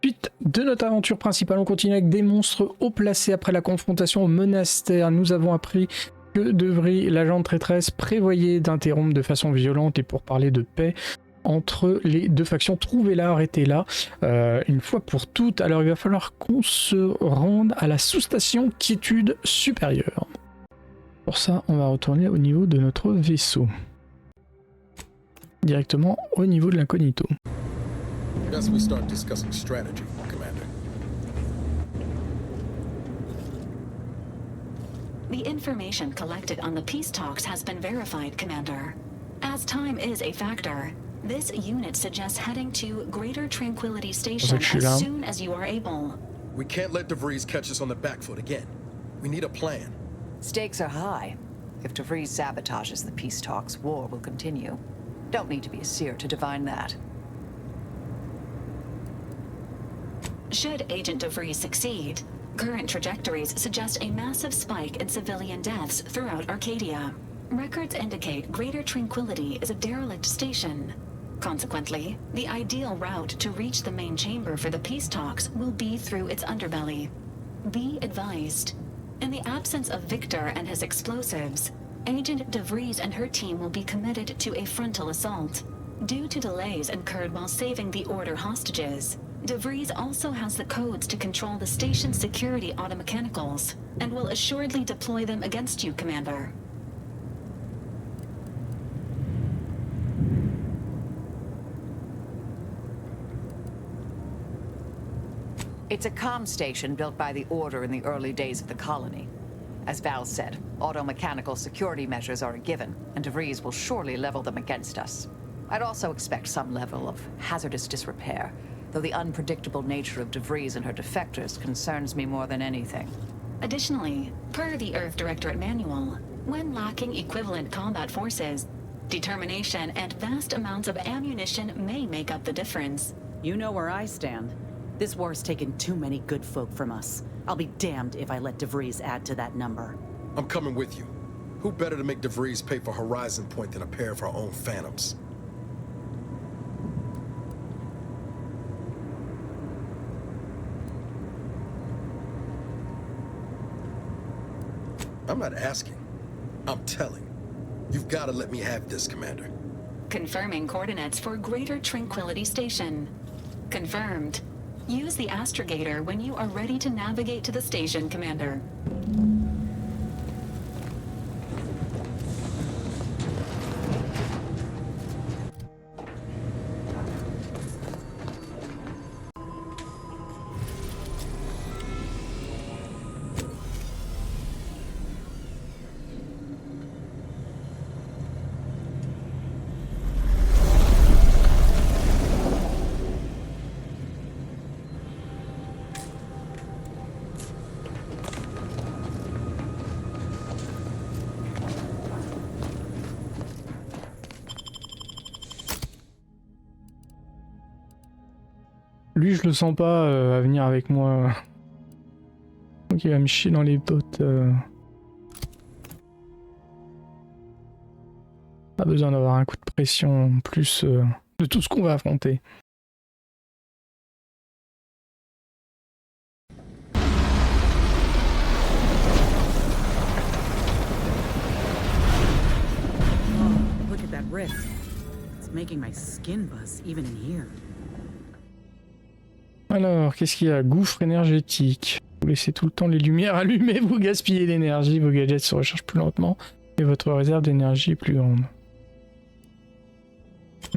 Suite de notre aventure principale, on continue avec des monstres haut placés. Après la confrontation au monastère, nous avons appris que de Vries, l'agente traîtresse, prévoyait d'interrompre de façon violente et pour parler de paix entre les deux factions. Trouver là, arrêtez là, une fois pour toutes. Alors il va falloir qu'on se rende à la sous-station Quiétude supérieure. Pour ça, on va retourner au niveau de notre vaisseau. Directement au niveau de l'incognito. As we start discussing strategy, Commander. The information collected on the peace talks has been verified, Commander. As time is a factor, this unit suggests heading to Greater Tranquility Station as soon as you are able. We can't let Vries catch us on the back foot again. We need a plan. Stakes are high. If Vries sabotages the peace talks, war will continue. Don't need to be a seer to divine that. Should Agent Vries succeed, current trajectories suggest a massive spike in civilian deaths throughout Arcadia. Records indicate Greater Tranquility is a derelict station. Consequently, the ideal route to reach the main chamber for the peace talks will be through its underbelly. Be advised. In the absence of Victor and his explosives, Agent Vries and her team will be committed to a frontal assault. Due to delays incurred while saving the Order hostages, Vries also has the codes to control the station's security automechanicals, and will assuredly deploy them against you, Commander. It's a comm station built by the Order in the early days of the colony. As Val said, automechanical security measures are a given, and Vries will surely level them against us. I'd also expect some level of hazardous disrepair, though the unpredictable nature of Vries and her defectors concerns me more than anything. Additionally, per the Earth Directorate Manual, when lacking equivalent combat forces, determination and vast amounts of ammunition may make up the difference. You know where I stand. This war's taken too many good folk from us. I'll be damned if I let Vries add to that number. I'm coming with you. Who better to make Vries pay for Horizon Point than a pair of our own Phantoms? I'm not asking. I'm telling. You've got to let me have this, Commander. Confirming coordinates for Greater Tranquility Station. Confirmed. Use the astrogator when you are ready to navigate to the station, Commander. Lui, je le sens pas à venir avec moi. Donc il va me chier dans les bottes. Pas besoin d'avoir un coup de pression en plus de tout ce qu'on va affronter. Oh, look at that rift. It's making my skin buzz even in here. Alors, qu'est-ce qu'il y a? Gouffre énergétique. Vous laissez tout le temps les lumières allumées, vous gaspillez l'énergie, vos gadgets se rechargent plus lentement et votre réserve d'énergie est plus grande.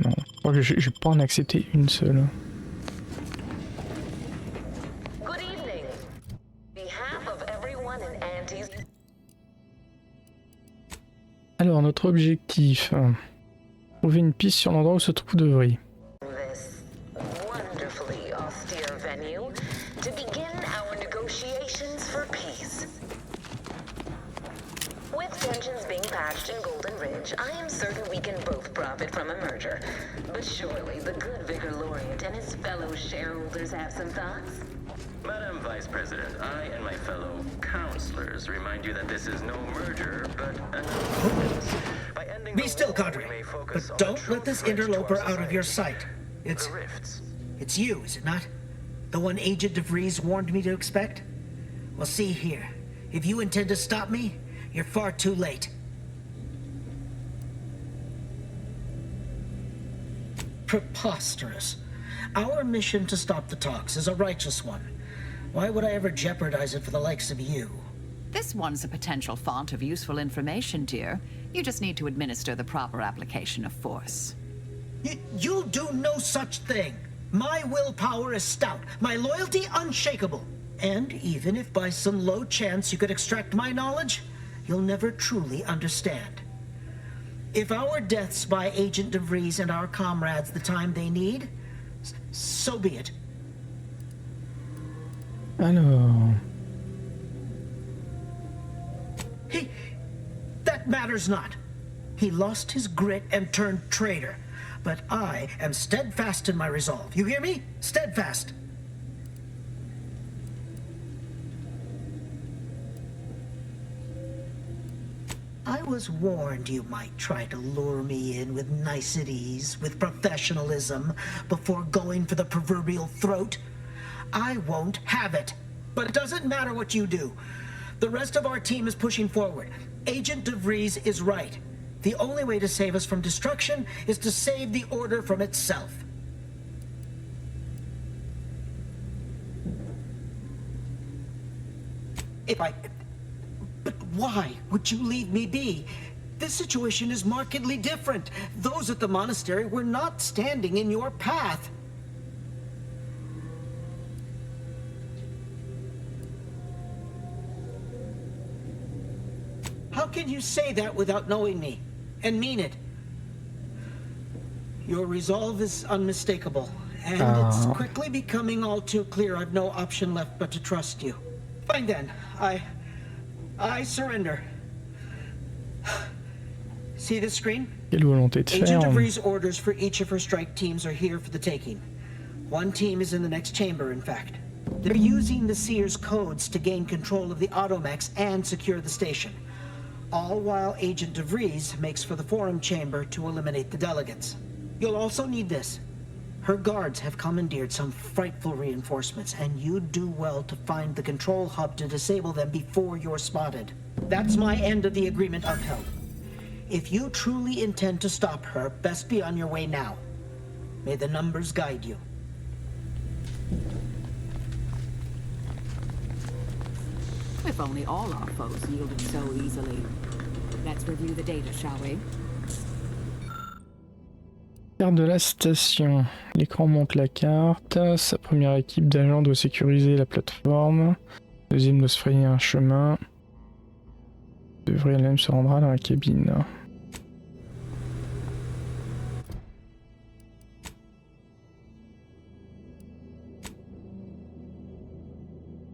Non, je crois que je vais pas en accepter une seule. Alors, notre objectif. Trouver une piste sur l'endroit où se trouve de Vries. I am certain we can both profit from a merger. But surely the good Vicar Laureate and his fellow shareholders have some thoughts? Madam Vice President, I and my fellow counselors remind you that this is no merger, but an alliance. By ending Be still, Cadre, but don't let this interloper out of your sight. It's you, is it not? The one Agent de Vries warned me to expect? Well, see here. If you intend to stop me, you're far too late. Preposterous. Our mission to stop the talks is a righteous one. Why would I ever jeopardize it for the likes of you? This one's a potential font of useful information, dear. You just need to administer the proper application of force. You'll do no such thing. My willpower is stout, my loyalty unshakable. And even if by some low chance you could extract my knowledge, you'll never truly understand. If our deaths buy Agent de Vries and our comrades the time they need, so be it. Alors... That matters not. He lost his grit and turned traitor. But I am steadfast in my resolve. You hear me? Steadfast. I was warned you might try to lure me in with niceties, with professionalism, before going for the proverbial throat. I won't have it. But it doesn't matter what you do. The rest of our team is pushing forward. Agent de Vries is right. The only way to save us from destruction is to save the Order from itself. But why would you leave me be? This situation is markedly different. Those at the monastery were not standing in your path. How can you say that without knowing me? And mean it? Your resolve is unmistakable, and it's quickly becoming all too clear I've no option left but to trust you. Fine then, I surrender. See this screen? Quelle volonté de Agent faire. de Vries' orders for each of her strike teams are here for the taking. One team is in the next chamber, in fact. They're using the Seer's codes to gain control of the automecs and secure the station. All while Agent de Vries makes for the forum chamber to eliminate the delegates. You'll also need this. Her guards have commandeered some frightful reinforcements, and you'd do well to find the control hub to disable them before you're spotted. That's my end of the agreement upheld. If you truly intend to stop her, best be on your way now. May the numbers guide you. If only all our foes yielded so easily. Let's review the data, shall we? Carte de la station. L'écran montre la carte. Sa première équipe d'agents doit sécuriser la plateforme. Deuxième doit se frayer un chemin. Devrait elle-même se rendra dans la cabine.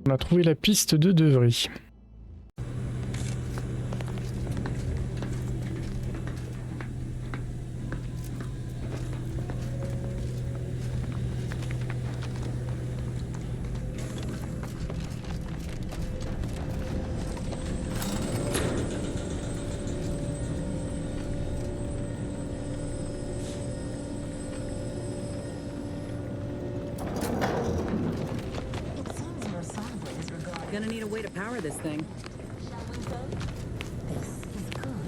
On a trouvé la piste de Vries. Gonna need a way to power this thing. Shall we vote? This is good.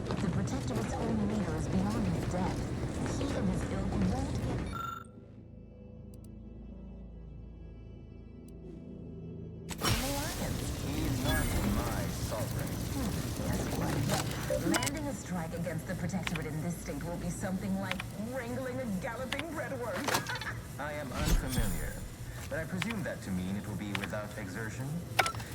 The protector of its own leader is beyond his death. He and his ilk won't get... Alliance. He's not my sovereign. Guess what? Landing a strike against the protectorate in this state will be something like wrangling a galloping breadworm. I am unfamiliar, but I presume that to mean it will be without exertion.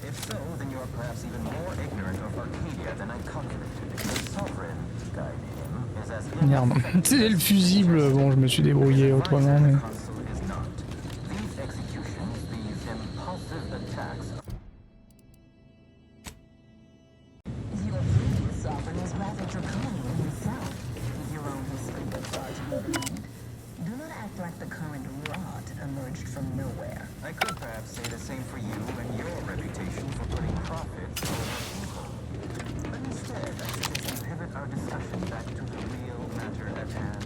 If so, then you are perhaps even more ignorant of Arcadia than I calculated. The sovereign, to guide him, is as Merde, c'est le fusible. Bon, je me suis débrouillé autrement. Mais... These executions, these impulsive attacks. Your previous sovereign was rather draconian himself, with your own history but far to be blamed. Do not act like the current rot emerged from nowhere. I could perhaps say the same for you and your reputation for putting profits over evil. But instead, I suggest we pivot our discussion back to the real matter at hand.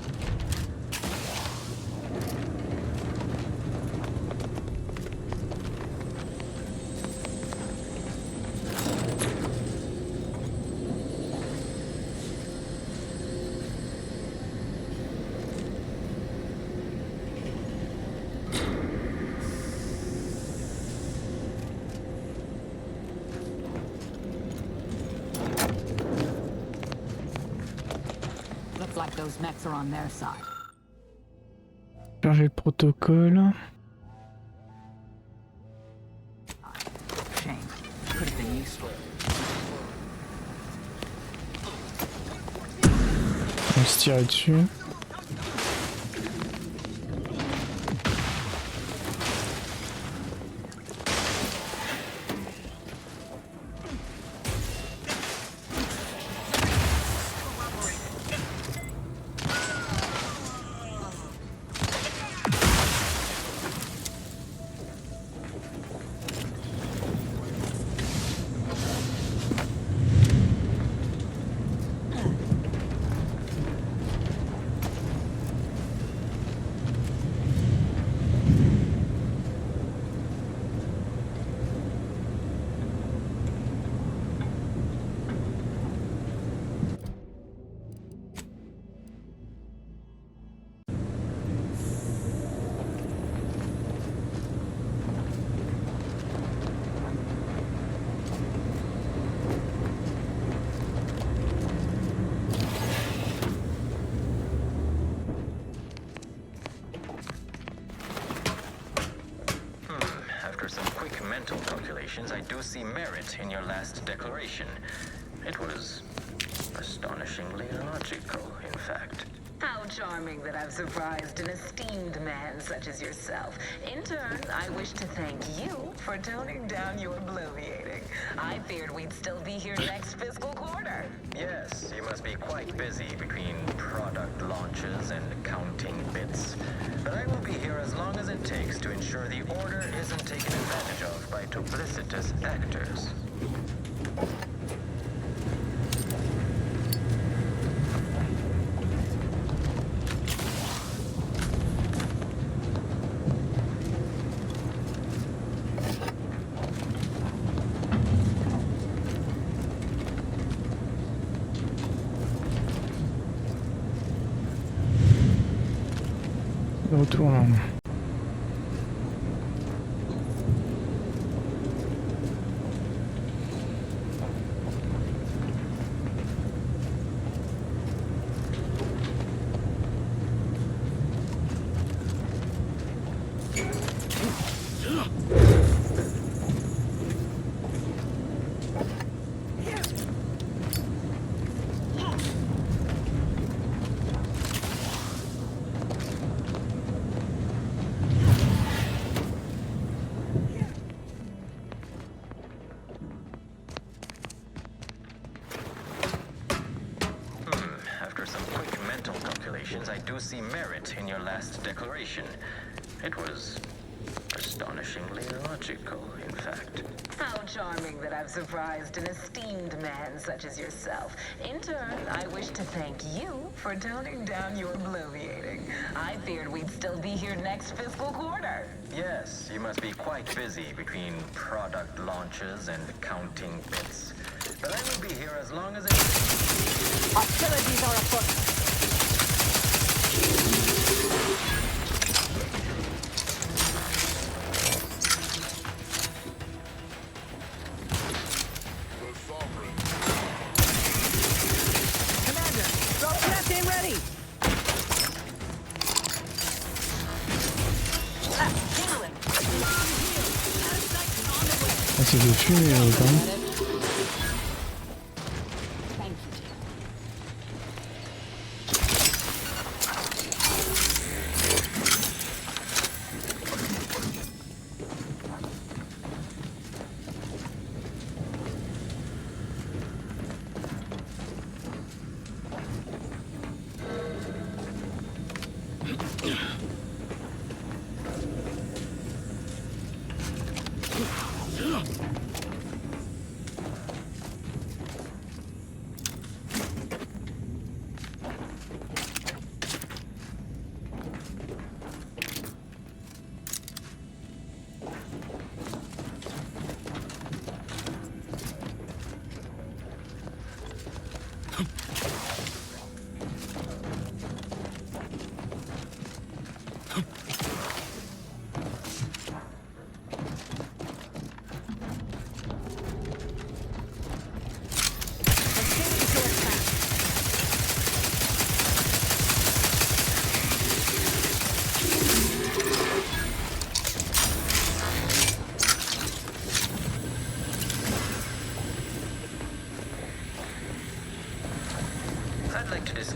Those mechs are on their side. Charger le protocole. Shame. Could have been useful. On va se tirer dessus. I do see merit in your last declaration. It was astonishingly logical, in fact. How charming that I've surprised an esteemed man such as yourself. In turn, I wish to thank you for toning down your bloviating. I feared we'd still be here next fiscal quarter. Yes, you must be quite busy between product launches and counting bits. But I will be here as long as it takes to ensure the order isn't taken advantage of by duplicitous actors. Retour là. I do see merit in your last declaration. It was astonishingly logical, in fact. How charming that I've surprised an esteemed man such as yourself. In turn, I wish to thank you for toning down your bloviating. I feared we'd still be here next fiscal quarter. Yes, you must be quite busy between product launches and counting bits. But I will be here as long as it... Hostilities are afoot. C'est des fumées quand même.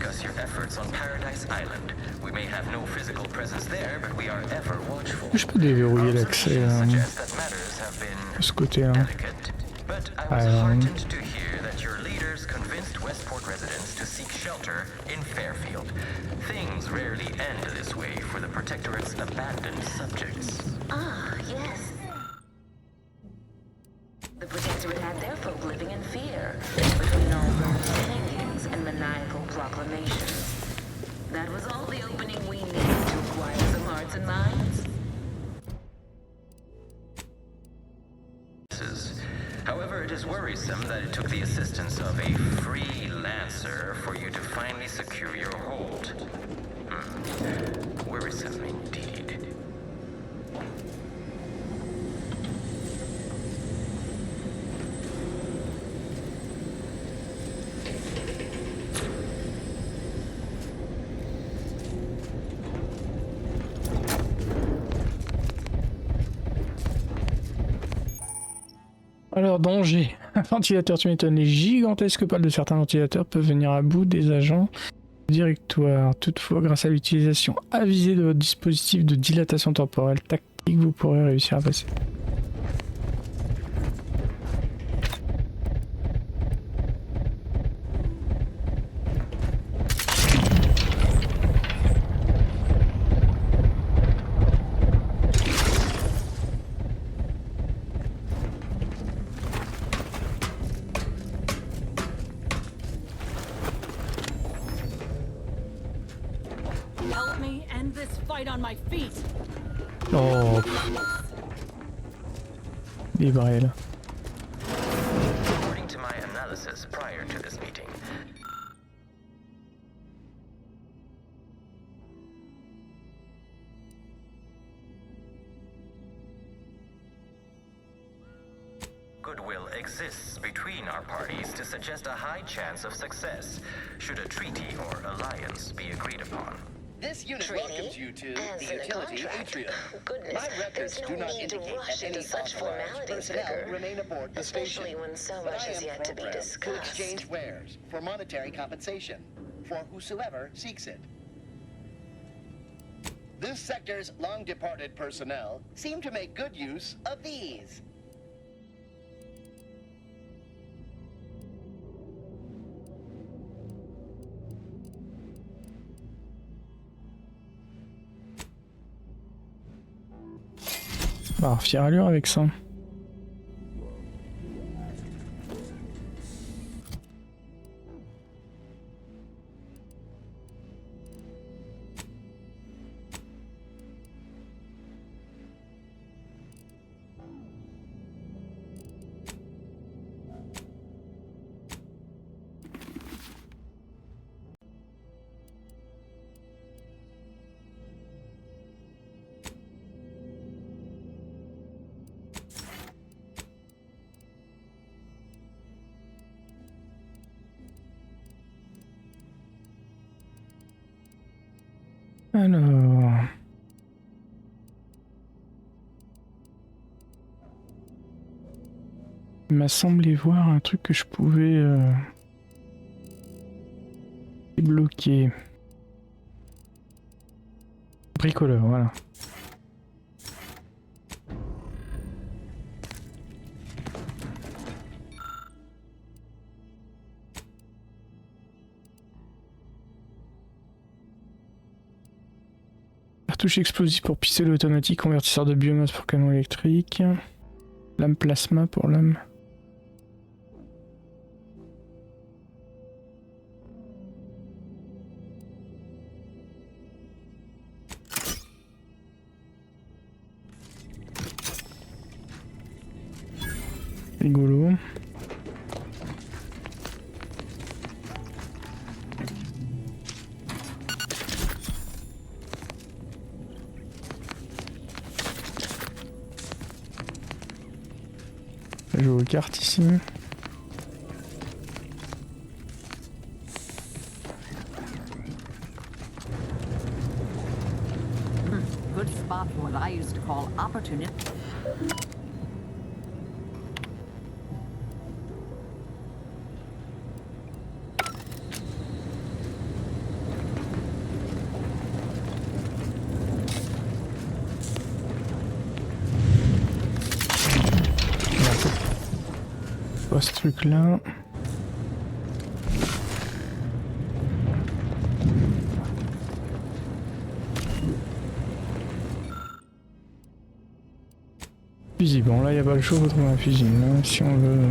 discuss your efforts on Paradise Island. We may have no physical presence there, but we are ever watchful. Je peux déverrouiller l'accès de ce côté-là. But I was heartened to hear that your leaders convinced Westport residents to seek shelter in Fairfield. Things rarely end this way for the Protectorate's abandoned subjects. Ah, yes. The Protectorate had their folk living in fear, between all those hangings and maniacal proclamations. That was all the opening we needed to acquire some hearts and minds. However, it is worrisome that it took the assistance of a freelancer for you to finally secure your hold. Worrisome indeed. Alors, danger. Un ventilateur, tu m'étonnes. Les gigantesques pales de certains ventilateurs peuvent venir à bout des agents du directoire. Toutefois, grâce à l'utilisation avisée de votre dispositif de dilatation temporelle tactique, vous pourrez réussir à passer. Oh. Libré là. According to my analysis prior to this meeting, goodwill exists between our parties to suggest a high chance of success should a treaty or alliance be agreed upon. This unit welcomes you to the utility atrium. Goodness, My records do not indicate that any such authorized formalities, personnel Vicar. remain aboard the Especially station. when so But much I is am yet to be programmed discussed. exchange wares for monetary compensation for whosoever seeks it. This sector's long-departed personnel seem to make good use of these. Alors, fière allure avec ça. Alors... Il m'a semblé voir un truc que je pouvais débloquer. Bricoleur, voilà. Cartouche explosif pour pistolet automatique, convertisseur de biomasse pour canon électrique, lame plasma pour lame. Rigolo. Je joue aux cartes ici. Good spot for what I used to call opportunity. quoi ce truc là? Fusil, bon là il n'y a pas le choix, faut trouver un fusil là, si on veut.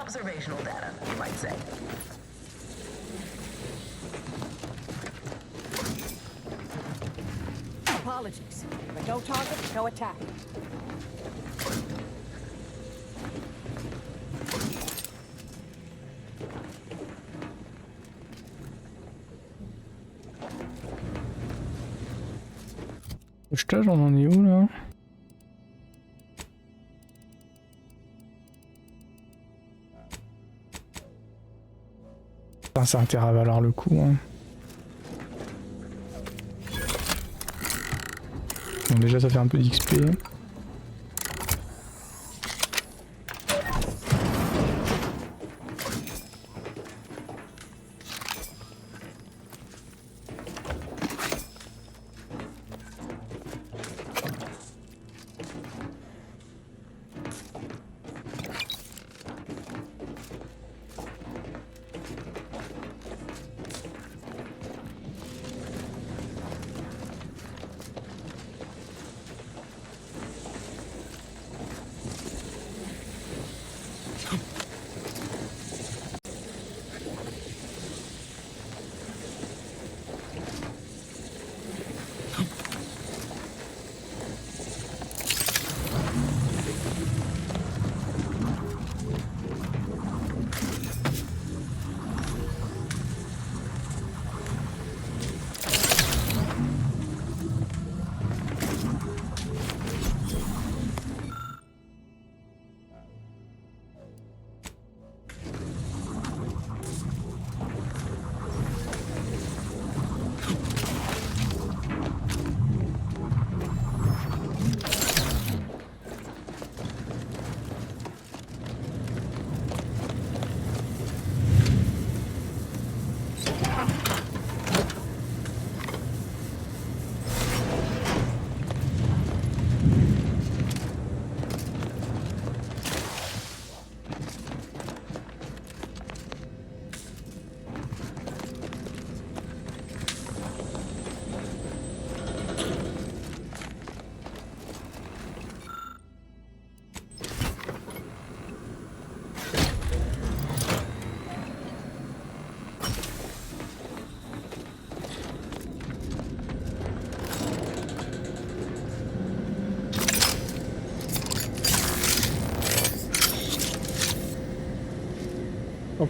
Observational data, you might say. Apologies, but no target, no attack. Le stage, on en est où là? Ça a intérêt à valoir le coup. Hein. Bon, déjà ça fait un peu d'XP.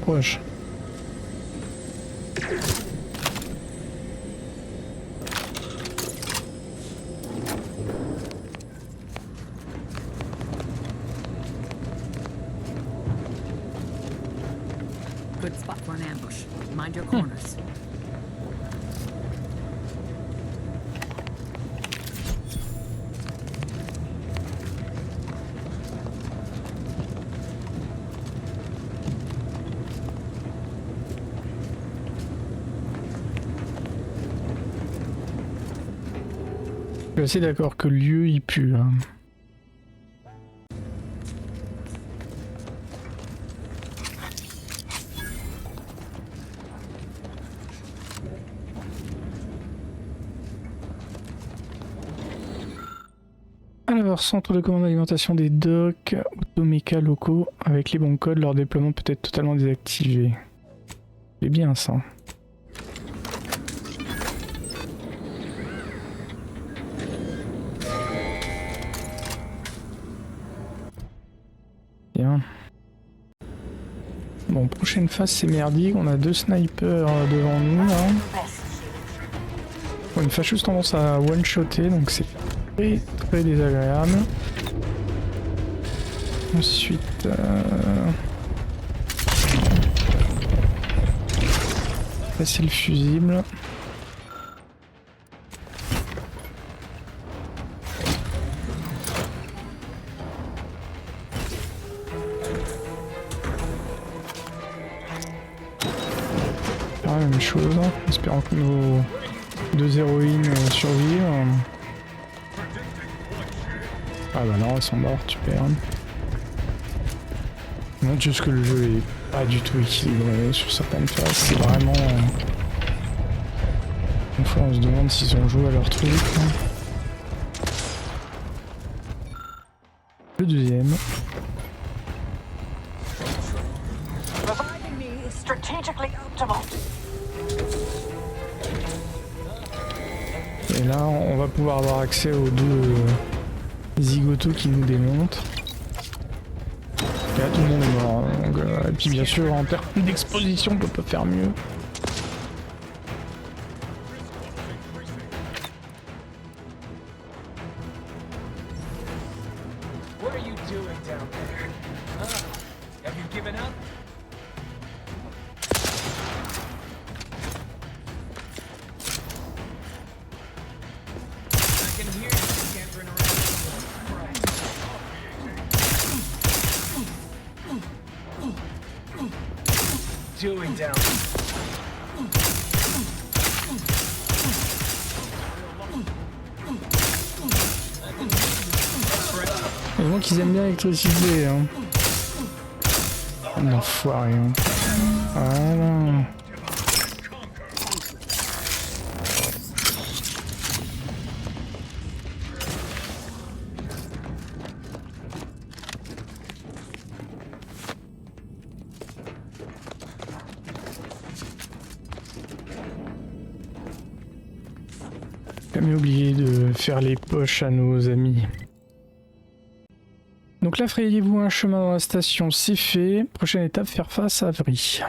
Proche. Good spot for an ambush. Mind your corners. Je suis assez d'accord que le lieu il pue. Hein. leur centre de commande d'alimentation des docks, automécas locaux. Avec les bons codes, leur déploiement peut être totalement désactivé. C'est bien ça. Bien. Bon, prochaine phase c'est merdique, on a 2 snipers devant nous là. Bon, une fâcheuse tendance à one-shotter, donc c'est très désagréable. Ensuite... passer le fusible. La même chose, espérant que nos 2 héroïnes survivent. Ah bah non, elles sont mortes, super. Mon dieu, ce que le jeu est pas du tout équilibré sur certaines phases, c'est vraiment... Une fois on se demande s'ils ont joué à leur truc. Le deuxième. Et là on va pouvoir avoir accès aux 2 zigotos qui nous démontent. Et là tout le monde est mort. Donc, et puis bien sûr en termes d'exposition on peut pas faire mieux. Heureusement qu'ils aiment bien l'électricité, hein. L'enfoiré, hein. Voilà. Jamais oublié de faire les poches à nos amis. Donc là, frayez-vous un chemin dans la station, c'est fait. Prochaine étape, faire face à Vries.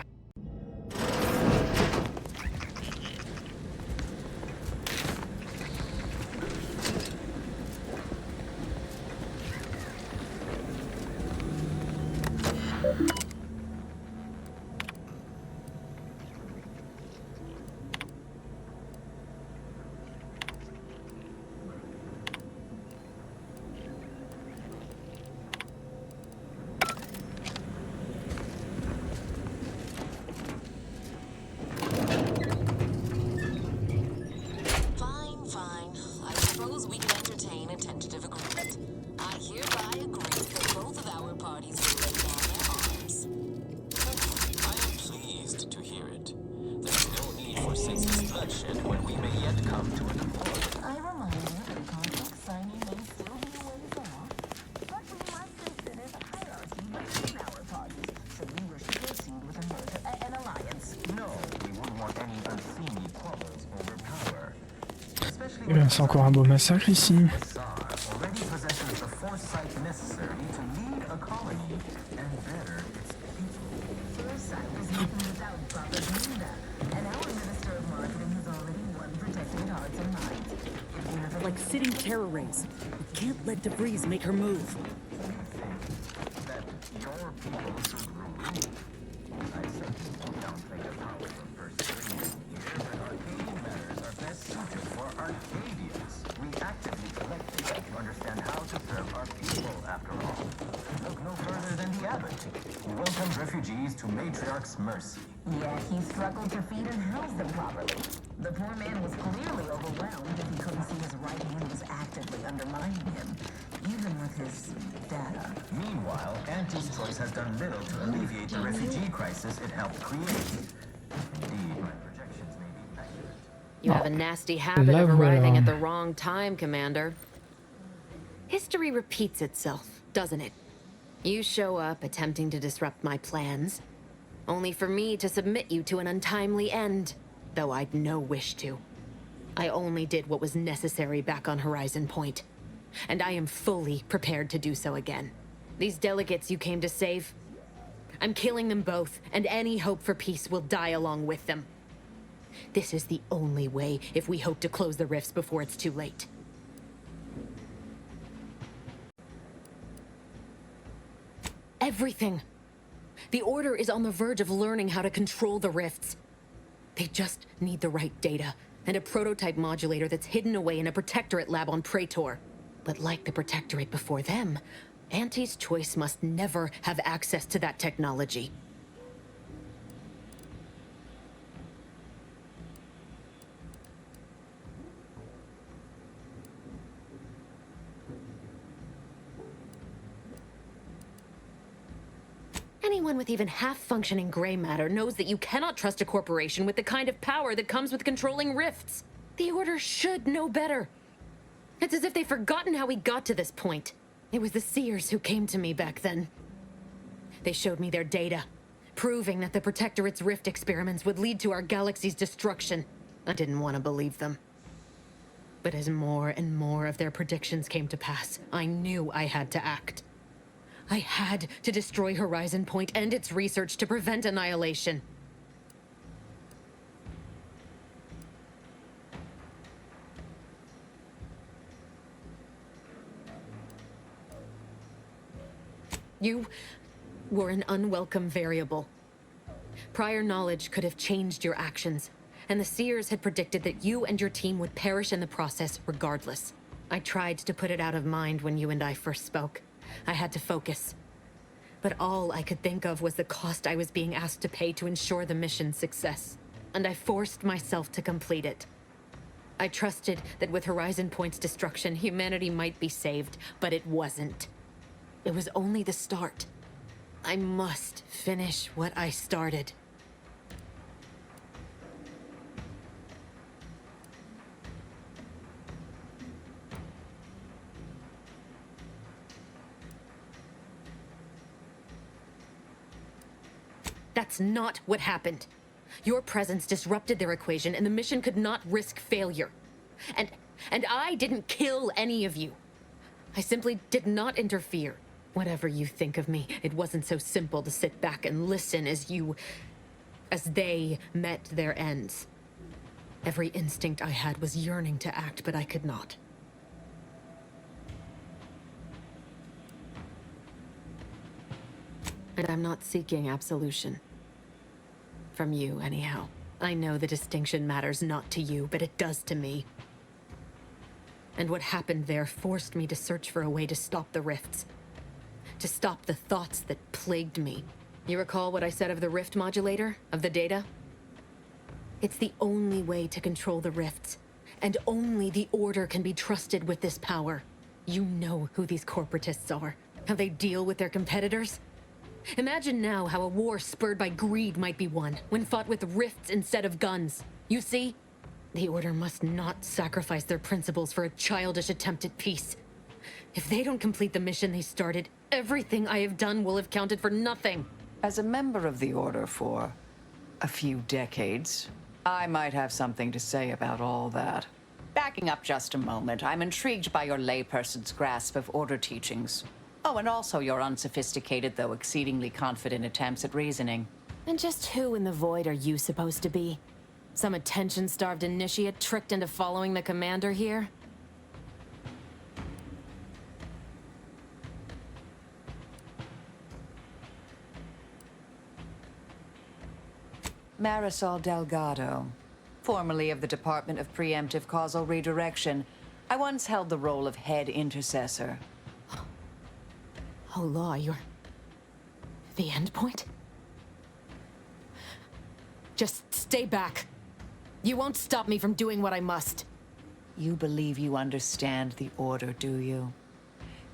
Eh bien, c'est encore un beau massacre ici. Like sitting terror rays. We can't let Vries make her move. Mercy. Yeah, he struggled to feed and house them properly. The poor man was clearly overwhelmed if he couldn't see his right hand was actively undermining him, even with his data. Meanwhile, Auntie's choice has done little to alleviate the refugee crisis it helped create. Indeed, my projections may be accurate. You have a nasty habit of arriving at the wrong time, Commander. His History repeats itself, doesn't it? You show up attempting to disrupt my plans, only for me to submit you to an untimely end, though I'd no wish to. I only did what was necessary back on Horizon Point, and I am fully prepared to do so again. These delegates you came to save, I'm killing them both, and any hope for peace will die along with them. This is the only way if we hope to close the rifts before it's too late. Everything. The Order is on the verge of learning how to control the rifts. They just need the right data, and a prototype modulator that's hidden away in a Protectorate lab on Praetor. But like the Protectorate before them, Auntie's Choice must never have access to that technology. Anyone with even half-functioning gray matter knows that you cannot trust a corporation with the kind of power that comes with controlling rifts. The Order should know better. It's as if they've forgotten how we got to this point. It was the Seers who came to me back then. They showed me their data, proving that the Protectorate's rift experiments would lead to our galaxy's destruction. I didn't want to believe them. But as more and more of their predictions came to pass, I knew I had to act. I had to destroy Horizon Point and its research to prevent annihilation. You were an unwelcome variable. Prior knowledge could have changed your actions, and the Seers had predicted that you and your team would perish in the process regardless. I tried to put it out of mind when you and I first spoke. I had to focus. But all I could think of was the cost I was being asked to pay to ensure the mission's success. And I forced myself to complete it. I trusted that with Horizon Point's destruction, humanity might be saved, but it wasn't. It was only the start. I must finish what I started. That's not what happened. Your presence disrupted their equation, and the mission could not risk failure. And I didn't kill any of you. I simply did not interfere. Whatever you think of me, it wasn't so simple to sit back and listen as they met their ends. Every instinct I had was yearning to act, but I could not. And I'm not seeking absolution. From you, anyhow. I know the distinction matters not to you, but it does to me. And what happened there forced me to search for a way to stop the rifts. To stop the thoughts that plagued me. You recall what I said of the rift modulator? Of the data? It's the only way to control the rifts. And only the Order can be trusted with this power. You know who these corporatists are. How they deal with their competitors. Imagine now how a war spurred by greed might be won, when fought with rifts instead of guns. You see? The Order must not sacrifice their principles for a childish attempt at peace. If they don't complete the mission they started, everything I have done will have counted for nothing. As a member of the Order for a few decades, I might have something to say about all that. Backing up just a moment, I'm intrigued by your layperson's grasp of Order teachings. Oh, and also your unsophisticated, though exceedingly confident attempts at reasoning. And just who in the void are you supposed to be? Some attention-starved initiate tricked into following the commander here? Marisol Delgado, formerly of the Department of Preemptive Causal Redirection. I once held the role of head intercessor. Oh, Law, you're... the end point? Just stay back. You won't stop me from doing what I must. You believe you understand the Order, do you?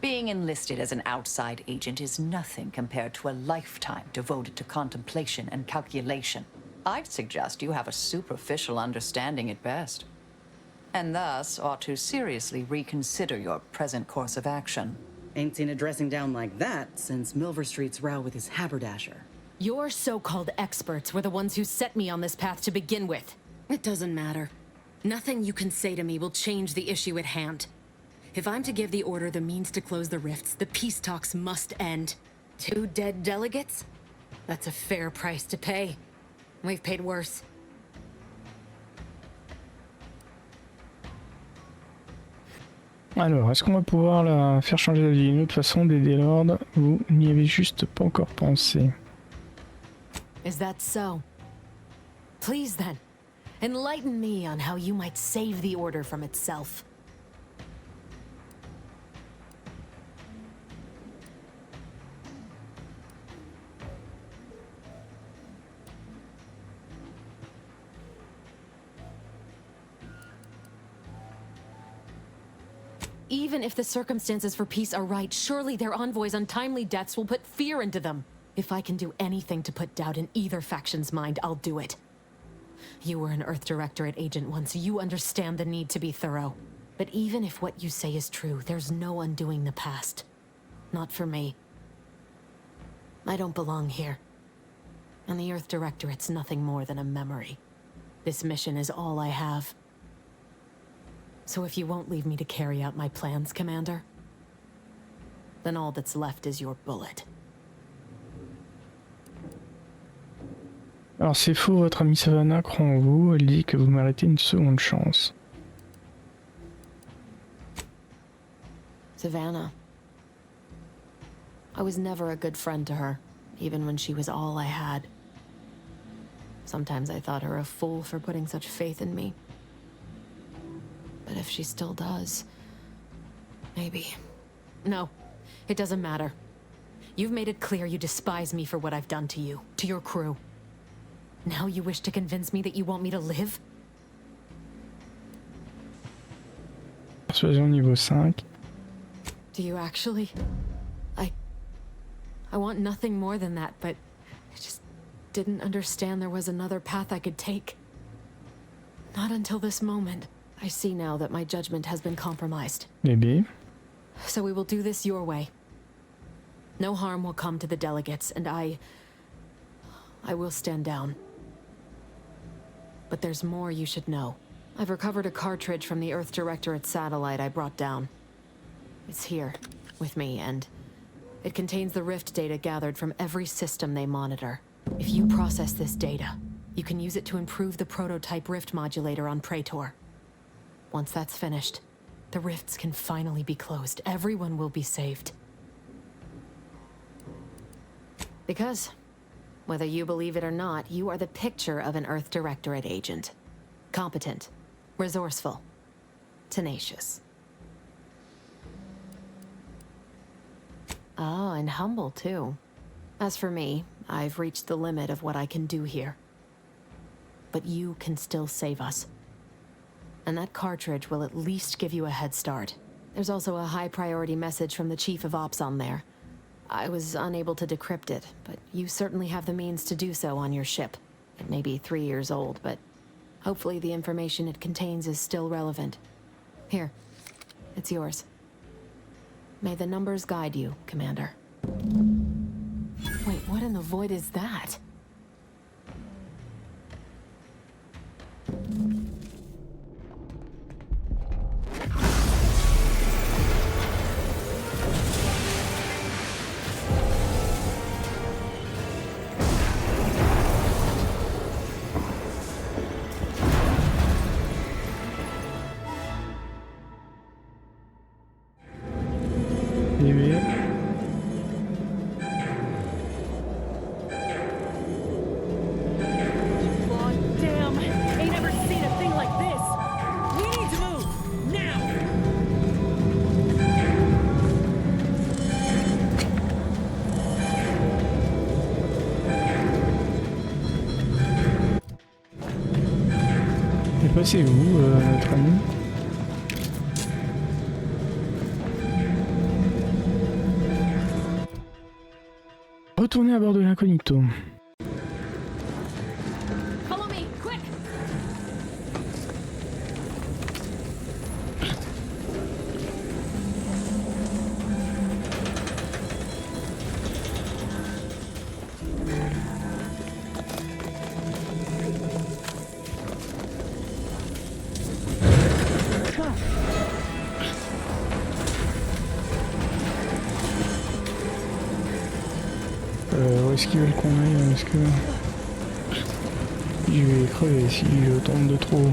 Being enlisted as an outside agent is nothing compared to a lifetime devoted to contemplation and calculation. I'd suggest you have a superficial understanding at best. and thus ought to seriously reconsider your present course of action. Ain't seen a dressing down like that since Milver Street's row with his haberdasher. Your so-called experts were the ones who set me on this path to begin with. It doesn't matter. Nothing you can say to me will change the issue at hand. If I'm to give the order the means to close the rifts, the peace talks must end. 2 dead delegates? That's a fair price to pay. We've paid worse. Alors, est-ce qu'on va pouvoir la faire changer d'avis? Une autre façon d'aider l'ordre, vous n'y avez juste pas encore pensé. Is that so? Please then, enlighten me on how you might save the order from itself. Even if the circumstances for peace are right, surely their envoys' untimely deaths will put fear into them. If I can do anything to put doubt in either faction's mind, I'll do it. You were an Earth Directorate agent once, you understand the need to be thorough. But even if what you say is true, there's no undoing the past. Not for me. I don't belong here. And the Earth Directorate's nothing more than a memory. This mission is all I have. So if you won't leave me to carry out my plans, Commander, then all that's left is your bullet. Alors c'est faux, votre amie Savannah croit en vous, elle dit que vous méritez une seconde chance. Savannah. I was never a good friend to her, even when she was all I had. Sometimes I thought her a fool for putting such faith in me. But if she still does, maybe. No, it doesn't matter. You've made it clear you despise me for what I've done to you, to your crew. Now you wish to convince me that you want me to live? Persuasion niveau 5. Do you actually? I want nothing more than that, but I just didn't understand there was another path I could take. Not until this moment. I see now that my judgment has been compromised. Maybe. So we will do this your way. No harm will come to the delegates, and I will stand down. But there's more you should know. I've recovered a cartridge from the Earth Directorate satellite I brought down. It's here, with me, and it contains the rift data gathered from every system they monitor. If you process this data, you can use it to improve the prototype rift modulator on Praetor. Once that's finished, the rifts can finally be closed. Everyone will be saved. Because, whether you believe it or not, you are the picture of an Earth Directorate agent. Competent, resourceful, tenacious. Oh, and humble, too. As for me, I've reached the limit of what I can do here. But you can still save us. And that cartridge will at least give you a head start. There's also a high-priority message from the Chief of Ops on there. I was unable to decrypt it, but you certainly have the means to do so on your ship. It may be 3 years old, but hopefully the information it contains is still relevant. Here, it's yours. May the numbers guide you, Commander. Wait, what in the void is that? C'est où, notre ami? Retournez à bord de l'incognito. Follow me, quick! est-ce qu'ils veulent qu'on aille? Est-ce que... Je vais crever si je tombe de trop.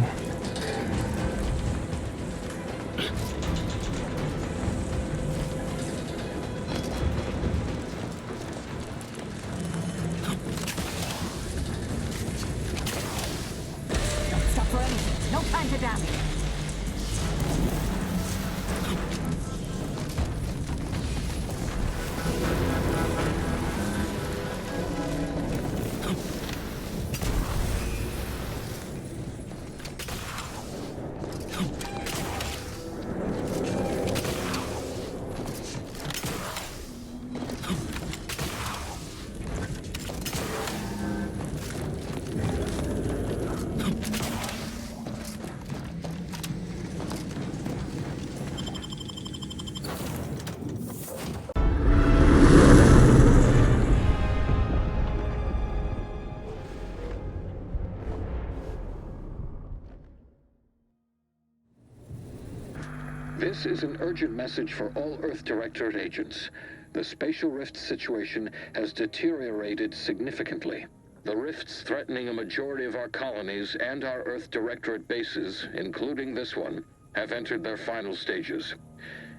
This is an urgent message for all Earth Directorate agents. The spatial rift situation has deteriorated significantly. The rifts threatening a majority of our colonies and our Earth Directorate bases, including this one, have entered their final stages.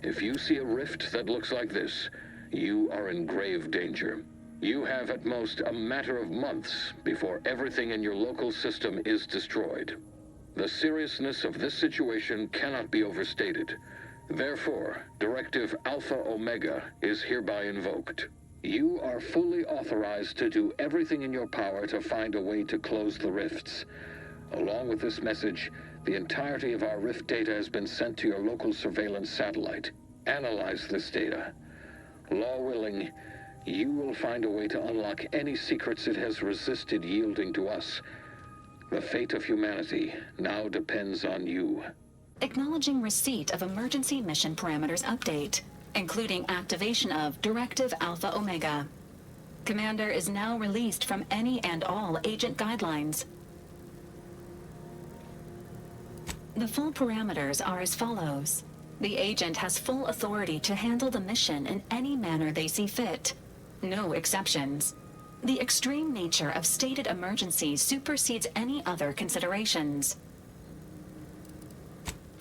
If you see a rift that looks like this, you are in grave danger. You have at most a matter of months before everything in your local system is destroyed. The seriousness of this situation cannot be overstated. Therefore, Directive Alpha Omega is hereby invoked. You are fully authorized to do everything in your power to find a way to close the rifts. Along with this message, the entirety of our rift data has been sent to your local surveillance satellite. Analyze this data. Law willing, you will find a way to unlock any secrets it has resisted yielding to us. The fate of humanity now depends on you. Acknowledging receipt of emergency mission parameters update, including activation of Directive Alpha Omega. Commander is now released from any and all agent guidelines. The full parameters are as follows. The agent has full authority to handle the mission in any manner they see fit. No exceptions. The extreme nature of stated emergencies supersedes any other considerations.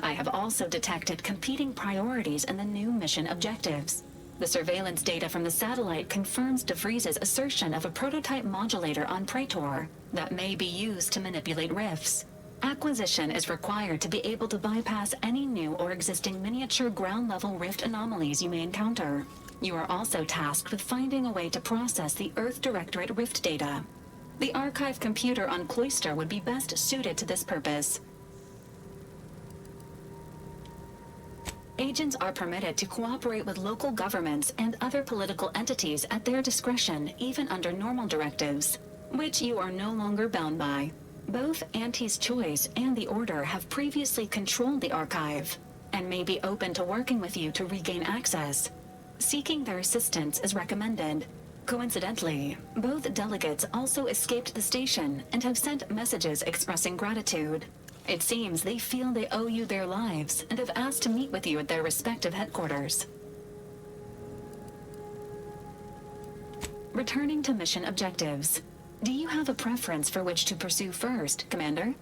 I have also detected competing priorities in the new mission objectives. The surveillance data from the satellite confirms De Vries's assertion of a prototype modulator on Praetor that may be used to manipulate rifts. Acquisition is required to be able to bypass any new or existing miniature ground-level rift anomalies you may encounter. You are also tasked with finding a way to process the Earth Directorate rift data. The archive computer on Cloister would be best suited to this purpose. Agents are permitted to cooperate with local governments and other political entities at their discretion, even under normal directives, which you are no longer bound by. Both Auntie's Choice and the Order have previously controlled the archive, and may be open to working with you to regain access. Seeking their assistance is recommended. Coincidentally, both delegates also escaped the station and have sent messages expressing gratitude. It seems they feel they owe you their lives and have asked to meet with you at their respective headquarters. Returning to mission objectives. Do you have a preference for which to pursue first, Commander?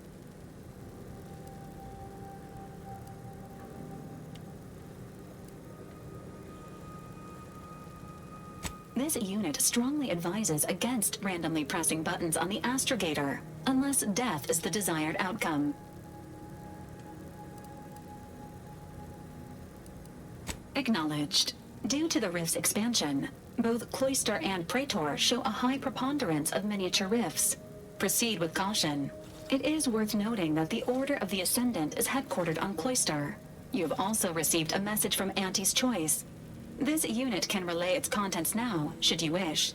This unit strongly advises against randomly pressing buttons on the astrogator, unless death is the desired outcome. Acknowledged. Due to the rift's expansion, both Cloister and Praetor show a high preponderance of miniature rifts. Proceed with caution. It is worth noting that the Order of the Ascendant is headquartered on Cloister. You have also received a message from Auntie's Choice. This unit can relay its contents now, should you wish.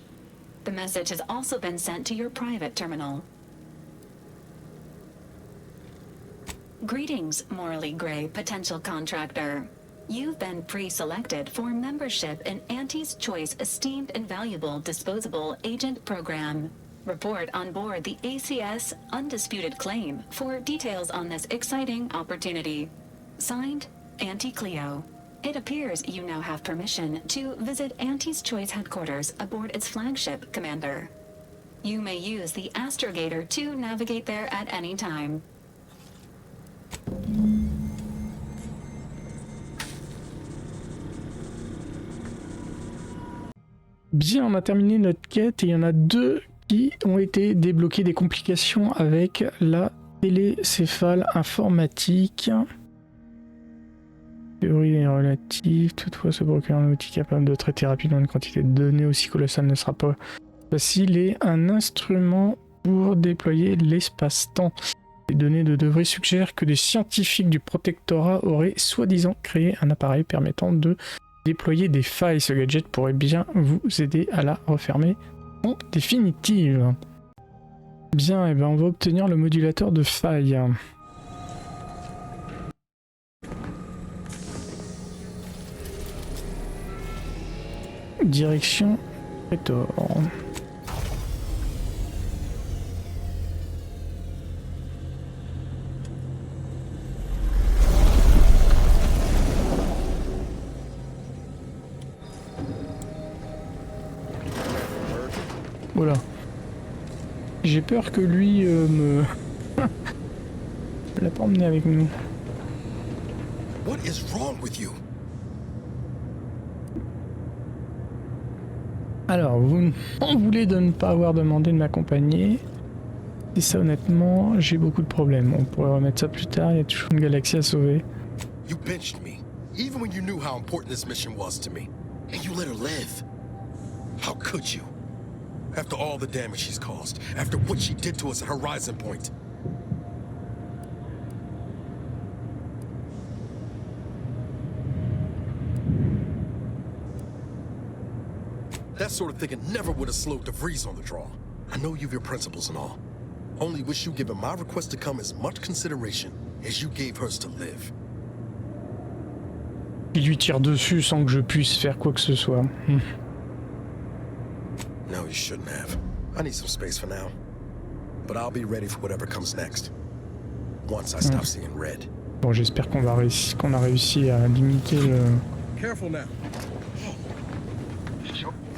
The message has also been sent to your private terminal. Greetings, morally gray potential contractor. You've been pre-selected for membership in Auntie's Choice Esteemed and Valuable Disposable Agent Program. Report on board the ACS Undisputed Claim for details on this exciting opportunity. Signed, Auntie Cleo. It appears you now have permission to visit Auntie's Choice headquarters aboard its flagship, Commander. You may use the astrogator to navigate there at any time. Bien, on a terminé notre quête et il y en a deux qui ont été débloqués, des complications avec la télécéphale informatique. Théorie est relative, toutefois se procurer un outil capable de traiter rapidement une quantité de données aussi colossale ne sera pas facile et un instrument pour déployer l'espace-temps. Les données de Vries suggèrent que des scientifiques du protectorat auraient soi-disant créé un appareil permettant de déployer des failles. Ce gadget pourrait bien vous aider à la refermer en définitive. Bien, et ben on va obtenir le modulateur de failles. Direction Prétor. Voilà. J'ai peur que lui me l'a pas emmené avec nous. What is wrong with you? Alors, vous m'en voulez de ne pas avoir demandé de m'accompagner. Et ça, honnêtement, j'ai beaucoup de problèmes. On pourrait remettre ça plus tard, il y a toujours une galaxie à sauver. You benched me, even when you knew how important this mission was to me. And you let her live. How could you? After all the damage she's caused, after what she did to us at Horizon Point. That sort of thinking never would have slowed the Vries on the draw. I know you've your principles and all. Only wish you given my request to come as much consideration as you gave hers to live. Il lui tire dessus sans que je puisse faire quoi que ce soit. No, you shouldn't have. I need some space for now. But I'll be ready for whatever comes next. Once I stop seeing red. Bon, j'espère qu'on a réussi à limiter le... Careful now.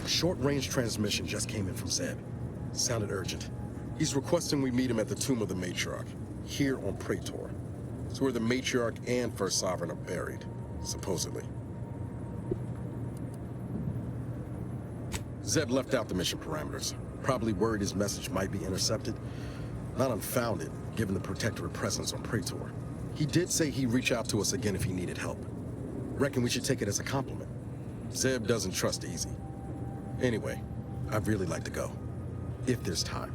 Short-range transmission just came in from Zeb. Sounded urgent. He's requesting we meet him at the tomb of the Matriarch, here on Praetor. It's where the Matriarch and First Sovereign are buried, supposedly. Zeb left out the mission parameters, probably worried his message might be intercepted. Not unfounded, given the Protectorate presence on Praetor. He did say he'd reach out to us again if he needed help. Reckon we should take it as a compliment. Zeb doesn't trust easy. Anyway, I'd really like to go, if there's time.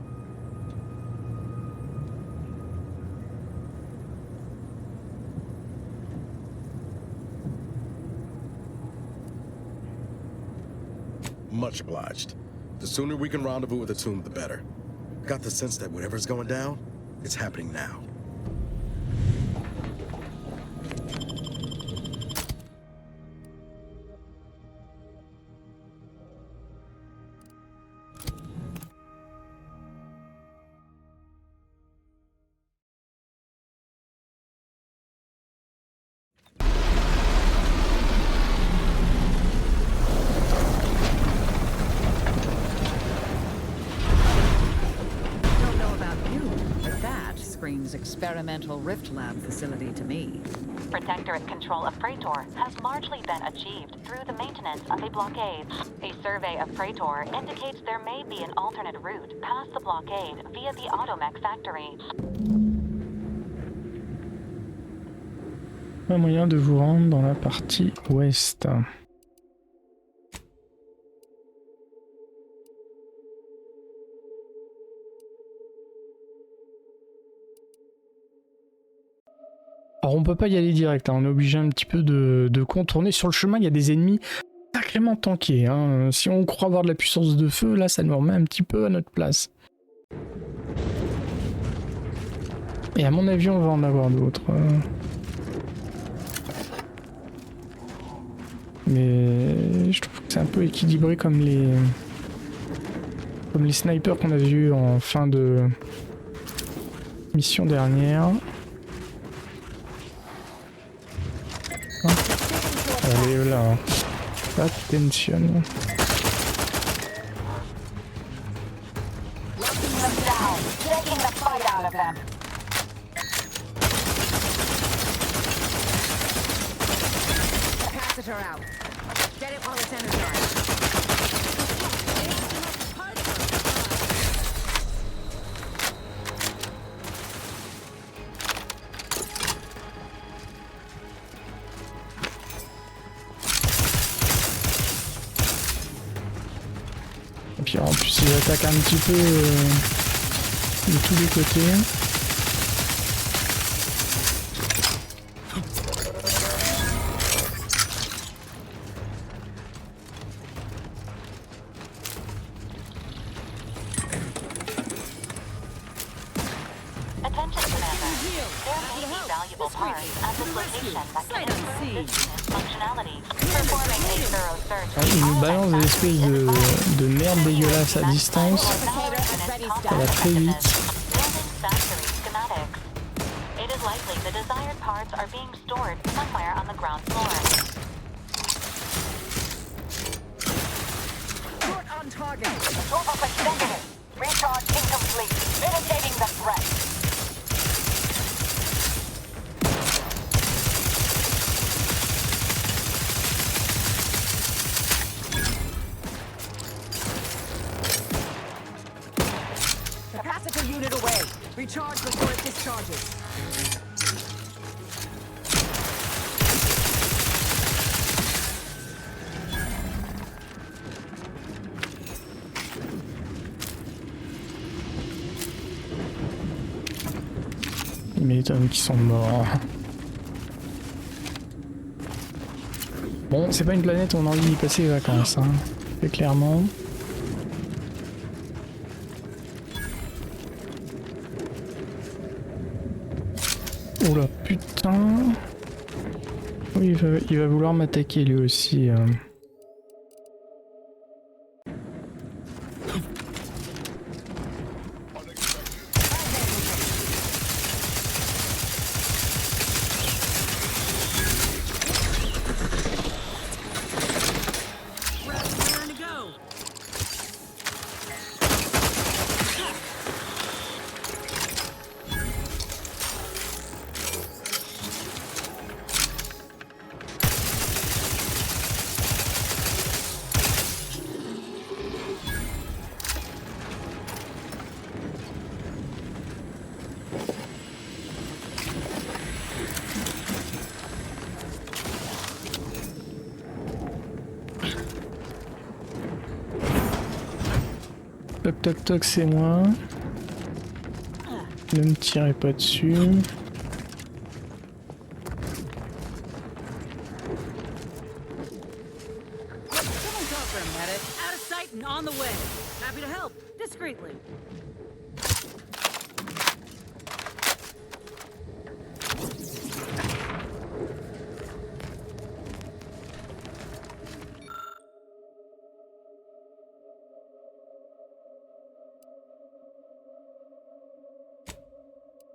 Much obliged. The sooner we can rendezvous with the tomb, the better. Got the sense that whatever's going down, it's happening now. Experimental rift lab facility to me. Protectorate control of Praetor has largely been achieved through the maintenance of a blockade. A survey of Praetor indicates there may be an alternate route past the blockade via the automech factory. Un moyen de vous rendre dans la partie ouest. Alors on peut pas y aller direct, hein. On est obligé un petit peu de contourner. Sur le chemin, il y a des ennemis sacrément tankés. Hein. Si on croit avoir de la puissance de feu, là ça nous remet un petit peu à notre place. Et à mon avis, on va en avoir d'autres. Mais je trouve que c'est un peu équilibré comme les snipers qu'on a vus en fin de mission dernière. Alors, attention. Capacitor out. Get it while it's energized. Et puis en plus ils attaquent un petit peu de tous les côtés. Il nous balance des espèces de merde dégueulasse à distance. Ça va très vite. Capacitor unit away. Recharge before it discharges. Il m'étonne qu'ils sont morts. Bon, c'est pas une planète où on a envie d'y passer les vacances, hein. C'est clairement. Oula, putain. Oui, il va vouloir m'attaquer lui aussi. Toc toc toc, c'est moi. Ne me tirez pas dessus.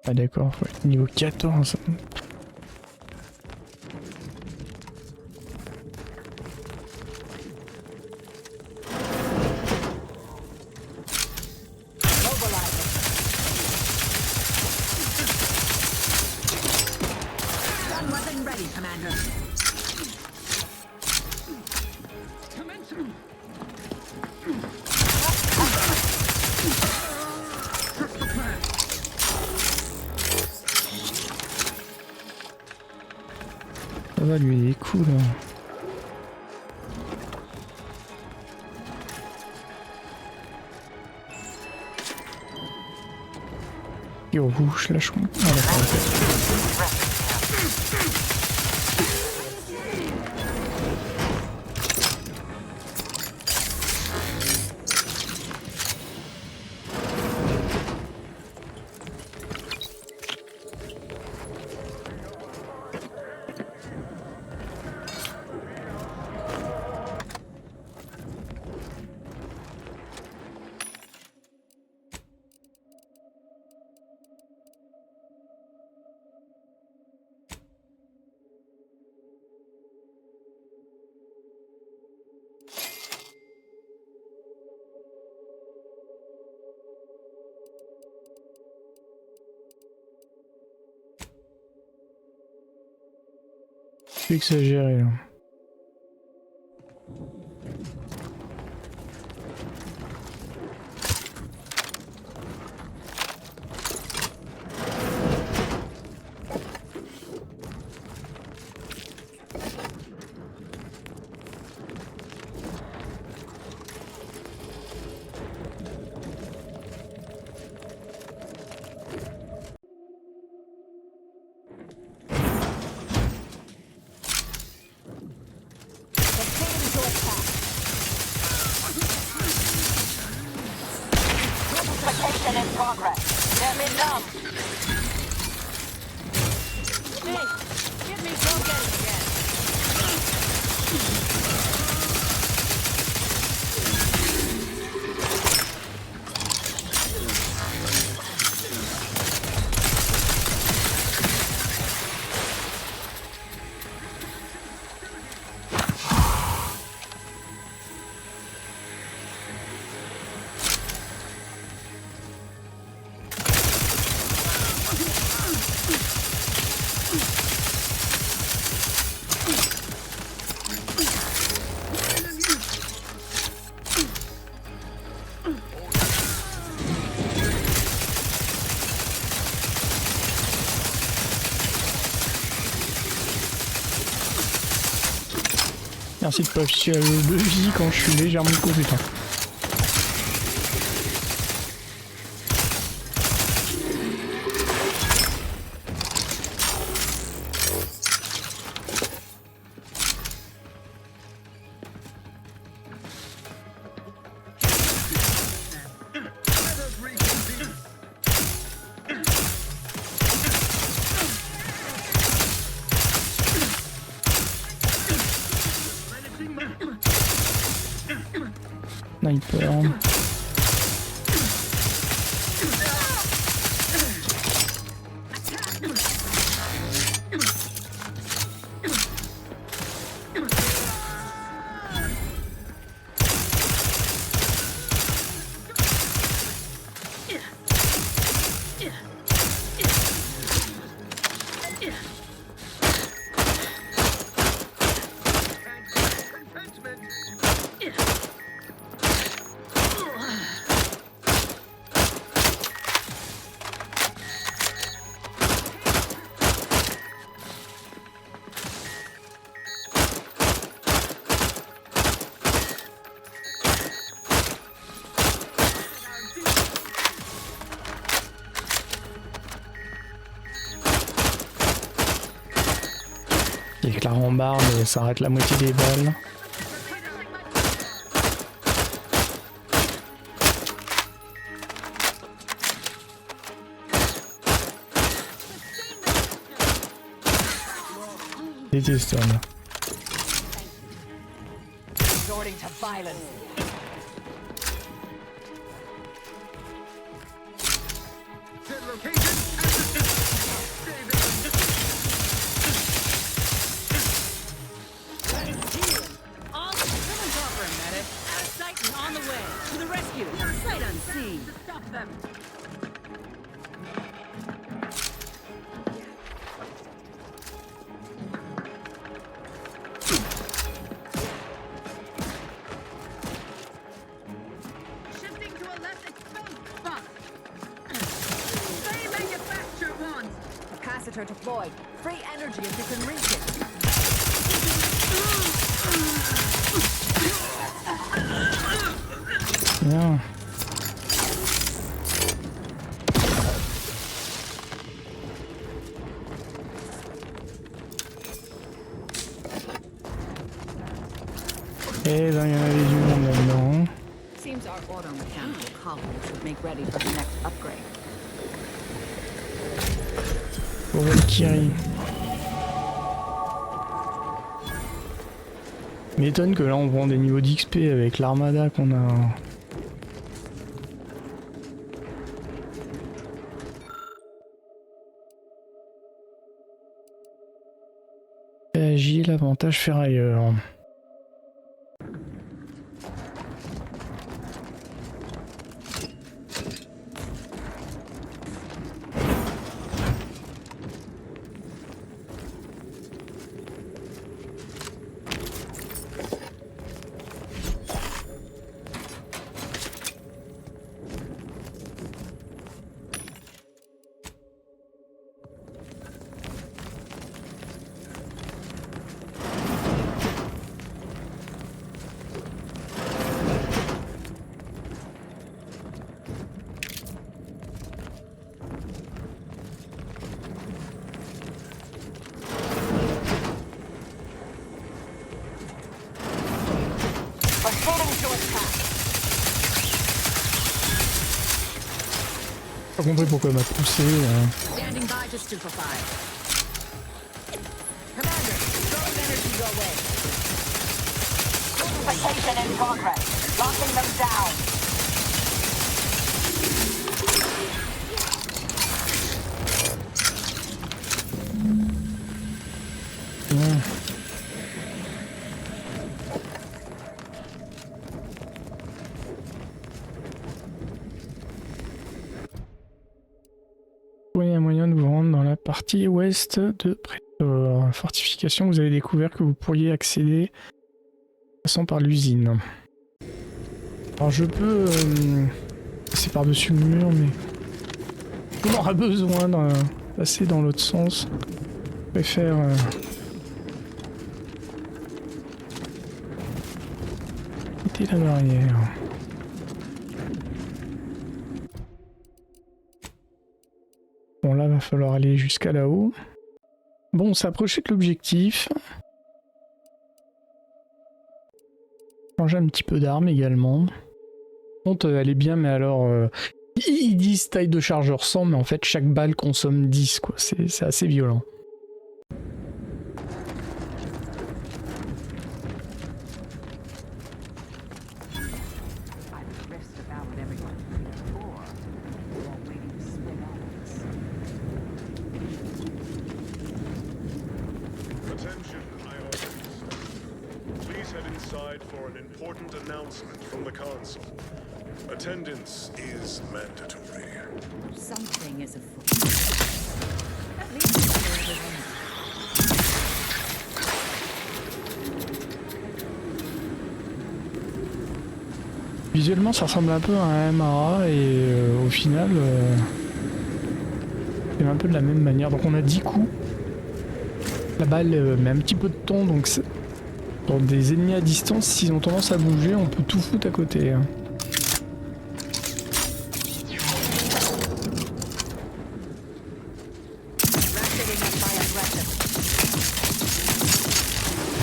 Ah d'accord, faut être niveau 14. Ça va, lui, il est cool. Yo, rouge, là, je crois. Ah, d'accord, peu exagéré là. Merci de pas afficher le de vie quand je suis légèrement compétent. Sniper. Et que la rambarde, ça arrête la moitié des balles. Détestable. Deployed. Free energy if you can reach it. Bien. Et ben il y en avait du monde là-dedans. Seems our automechanical colony should make ready for the next upgrade. Pour Valkyrie. M'étonne que là on prend des niveaux d'XP avec l'armada qu'on a. Agile, avantage ferrailleur. Pas compris pourquoi elle m'a poussé. Standing by to stupefy. Commander, throwing energy your way. Stupefycation in progress. Locking them down. Oui, un moyen de vous rendre dans la partie ouest de Prétor. Fortification, vous avez découvert que vous pourriez accéder en passant par l'usine. Alors je peux passer par-dessus le mur, mais on aura besoin de passer dans l'autre sens. Je préfère quitter la barrière. Bon, là, va falloir aller jusqu'à là-haut. Bon, on s'approchait de l'objectif. Changer un petit peu d'arme également. Contre, elle est bien, mais alors... ils disent taille de chargeur 100, mais en fait, chaque balle consomme 10, quoi. C'est assez violent. Attendance is mandatory. Something is afoot. At least it's for everyone. Visuellement, ça ressemble un peu à un MRA et au final, c'est un peu de la même manière. Donc on a 10 coups. La balle met un petit peu de temps, donc pour des ennemis à distance, s'ils ont tendance à bouger, on peut tout foutre à côté. Hein.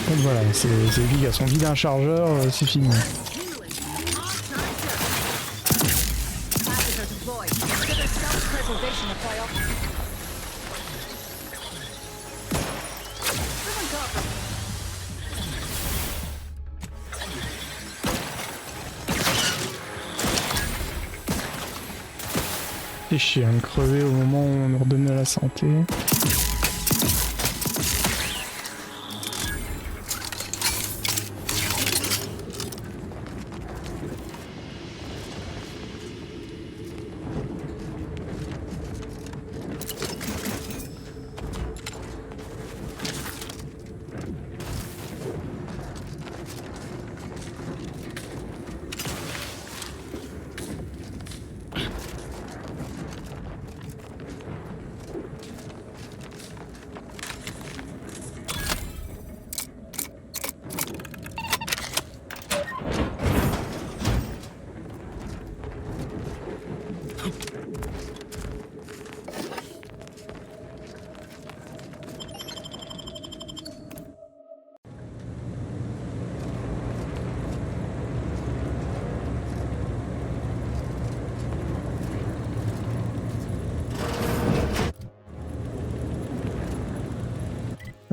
Donc voilà, c'est lui qui a son vide un chargeur, c'est fini. C'est chiant de crever au moment où on nous redonne la santé.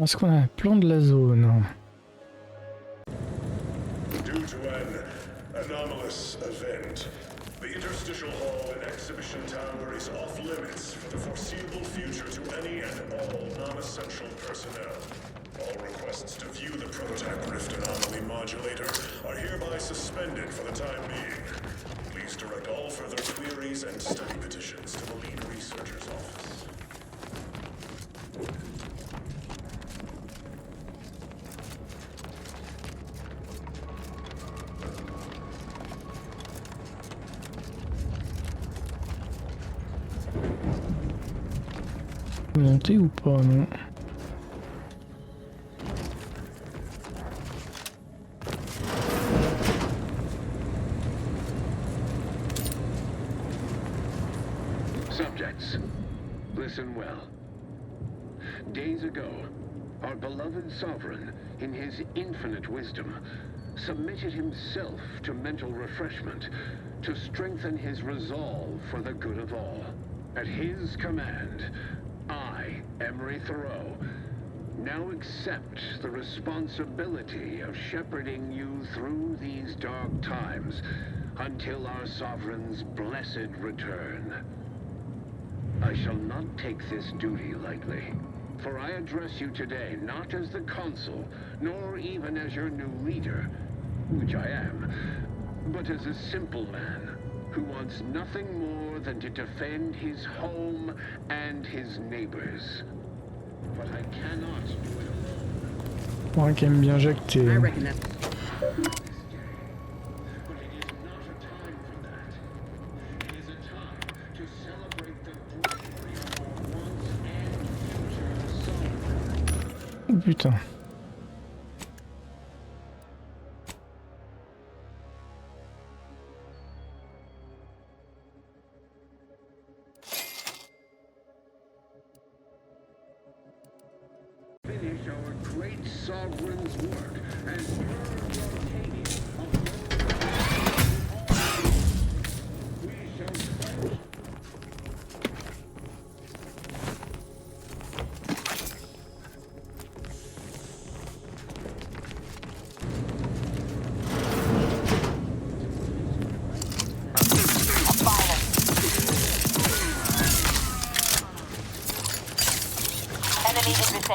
Est-ce qu'on a un plan de la zone? Due to an anomalous event, the interstitial hall in Exhibition Tower is off limits for the foreseeable future to any and all non-essential personnel. All requests to view the prototype rift anomaly modulator are hereby suspended for the time being. Please direct all further queries and study petitions to the lead researcher's office. Monter ou pas, non? Subjects, listen well. Days ago, our beloved sovereign, in his infinite wisdom, submitted himself to mental refreshment to strengthen his resolve for the good of all. At his command, I, Emery Thoreau, now accept the responsibility of shepherding you through these dark times until our sovereign's blessed return. I shall not take this duty lightly, for I address you today not as the consul, nor even as your new leader, which I am, but as a simple man who wants nothing more than to defend his home and his neighbors. But I cannot do it alone. Ouais, quand même bien jacté. But it is not a time for that. It is a time to celebrate the bravery of our once and future sovereign. Oh putain. Finish our great sovereign's work and purge Arcadia of we shall fight. Enemy in vicinity.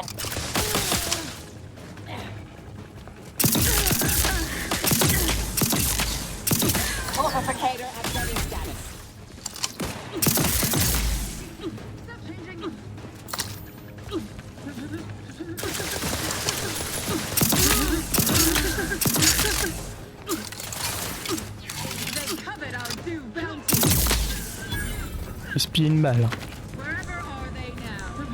Multiplicator at ready status. Stop changing. They covered our due bounty. Je spie une balle. Wherever are they now?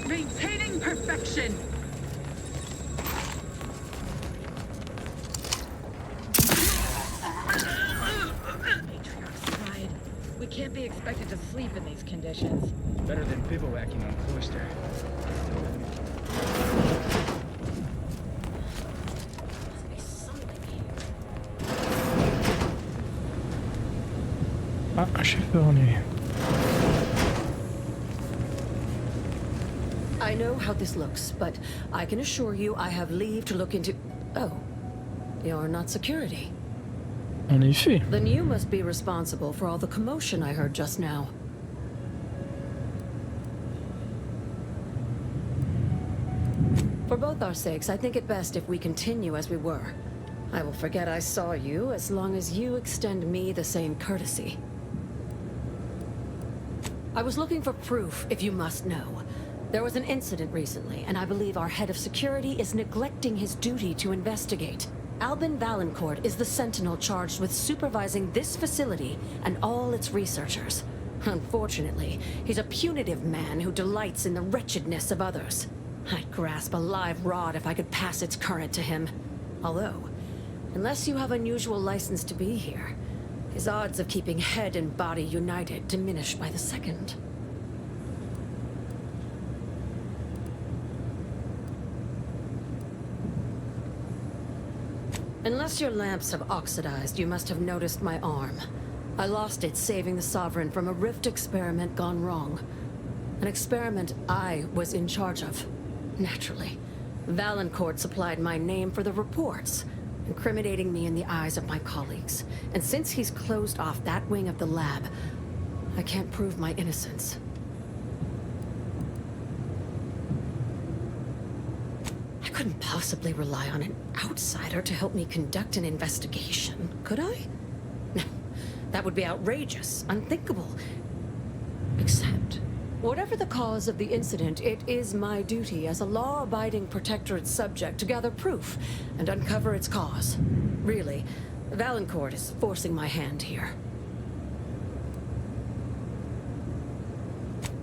Maintaining perfection. Matriarch sighed. We can't be expected to sleep in these conditions. Better than bivouacking on Cloister. Ah, chef Hurley. I know how this looks, but I can assure you I have leave to look into... Oh, you're not security. En effet. Then you must be responsible for all the commotion I heard just now. For both our sakes, I think it best if we continue as we were. I will forget I saw you as long as you extend me the same courtesy. I was looking for proof, if you must know. There was an incident recently, and I believe our head of security is neglecting his duty to investigate. Albin Vaillancourt is the sentinel charged with supervising this facility and all its researchers. Unfortunately, he's a punitive man who delights in the wretchedness of others. I'd grasp a live rod if I could pass its current to him. Although, unless you have unusual license to be here, his odds of keeping head and body united diminish by the second. Unless your lamps have oxidized, you must have noticed my arm. I lost it saving the Sovereign from a rift experiment gone wrong. An experiment I was in charge of. Naturally. Vaillancourt supplied my name for the reports, incriminating me in the eyes of my colleagues. And since he's closed off that wing of the lab, I can't prove my innocence. I couldn't possibly rely on an outsider to help me conduct an investigation, could I? No, that would be outrageous, unthinkable. Except, whatever the cause of the incident, it is my duty as a law-abiding protectorate subject to gather proof and uncover its cause. Really, Vaillancourt is forcing my hand here.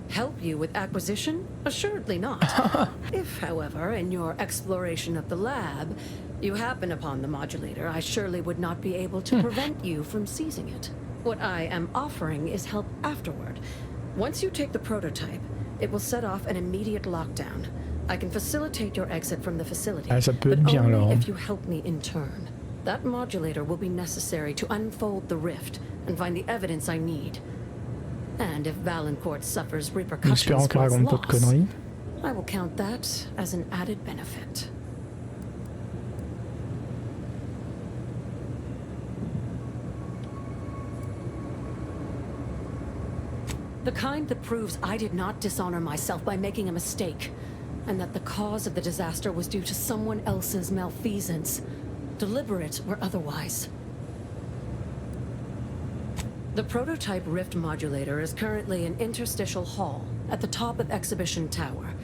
Help you with acquisition? Assuredly not. If, however, in your exploration of the lab, you happen upon the modulator, I surely would not be able to prevent you from seizing it. What I am offering is help afterward. Once you take the prototype, it will set off an immediate lockdown. I can facilitate your exit from the facility, Ah, ça peut être but bien only alors. if you help me in turn. That modulator will be necessary to unfold the rift and find the evidence I need. And if Vaillancourt suffers repercussions Espérant qu'elle once raconte pas de lost, conneries. I will count that as an added benefit. The kind that proves I did not dishonor myself by making a mistake, and that the cause of the disaster was due to someone else's malfeasance, deliberate or otherwise. The prototype rift modulator is currently in interstitial hall at the top of Exhibition Tower.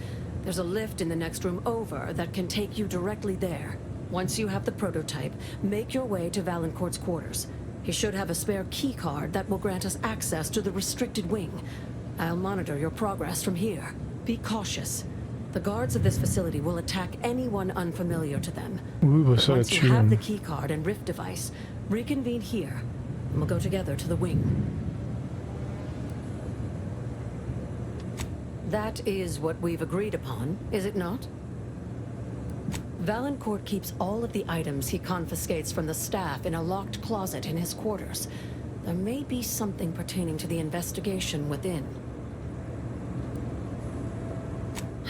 There's a lift in the next room over that can take you directly there. Once you have the prototype, make your way to Vaillancourt's quarters. He should have a spare key card that will grant us access to the restricted wing. I'll monitor your progress from here. Be cautious. The guards of this facility will attack anyone unfamiliar to them. Oui, bah ça Once you là-dessus. have the key card and rift device, reconvene here, and we'll go together to the wing. That is what we've agreed upon, is it not? Vaillancourt keeps all of the items he confiscates from the staff in a locked closet in his quarters. There may be something pertaining to the investigation within.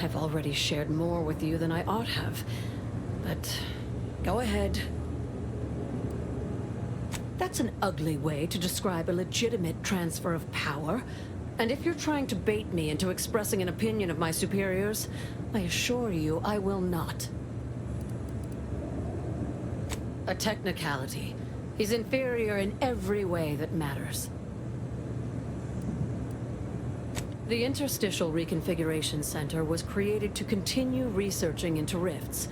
I've already shared more with you than I ought have, but go ahead. That's an ugly way to describe a legitimate transfer of power. And if you're trying to bait me into expressing an opinion of my superiors, I assure you I will not. A technicality. He's inferior in every way that matters. The Interstitial Reconfiguration Center was created to continue researching into rifts,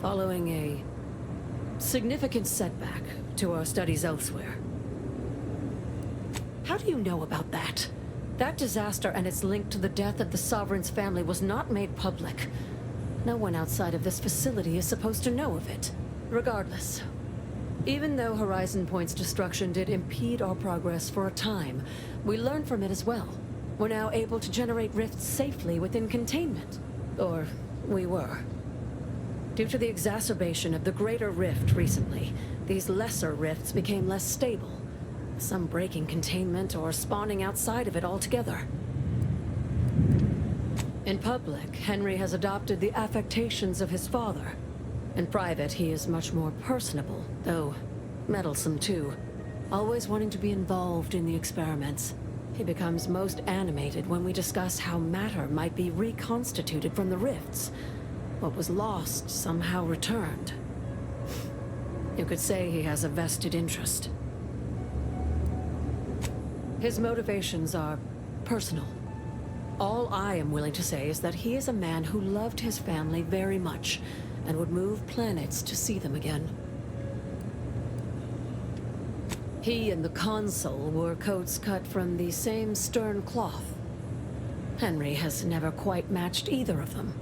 following a significant setback to our studies elsewhere. How do you know about that? That disaster and its link to the death of the Sovereign's family was not made public. No one outside of this facility is supposed to know of it. Regardless, even though Horizon Point's destruction did impede our progress for a time, we learned from it as well. We're now able to generate rifts safely within containment. Or, we were. Due to the exacerbation of the greater rift recently, these lesser rifts became less stable. Some breaking containment or spawning outside of it altogether. In public, Henry has adopted the affectations of his father. In private, he is much more personable, though meddlesome too. Always wanting to be involved in the experiments. He becomes most animated when we discuss how matter might be reconstituted from the rifts. What was lost somehow returned. You could say he has a vested interest. His motivations are personal. All I am willing to say is that he is a man who loved his family very much and would move planets to see them again. He and the Consul wore coats cut from the same stern cloth. Henry has never quite matched either of them,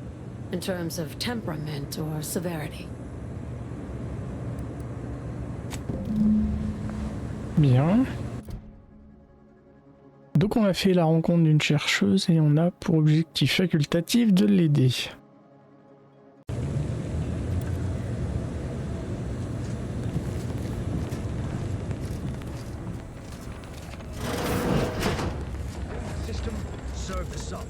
in terms of temperament or severity. Bien. Donc on a fait la rencontre d'une chercheuse et on a pour objectif facultatif de l'aider. System, serve the sub.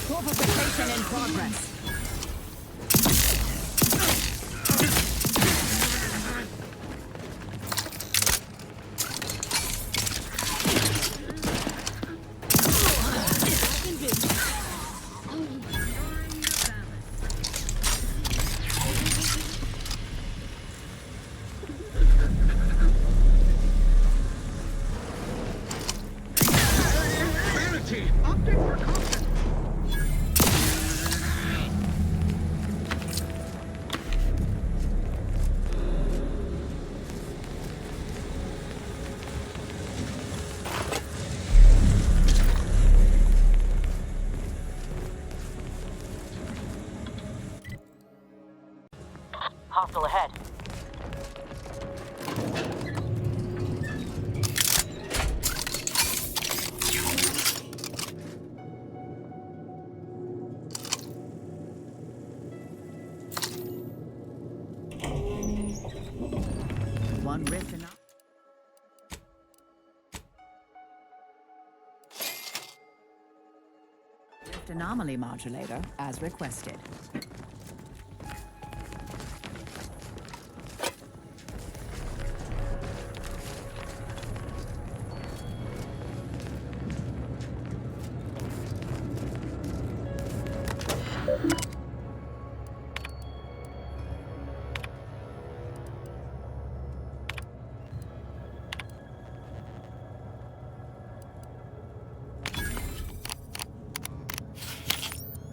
Fortification in progress. One rift and anomaly modulator as requested.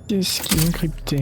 Qu'est-ce qui est encrypté?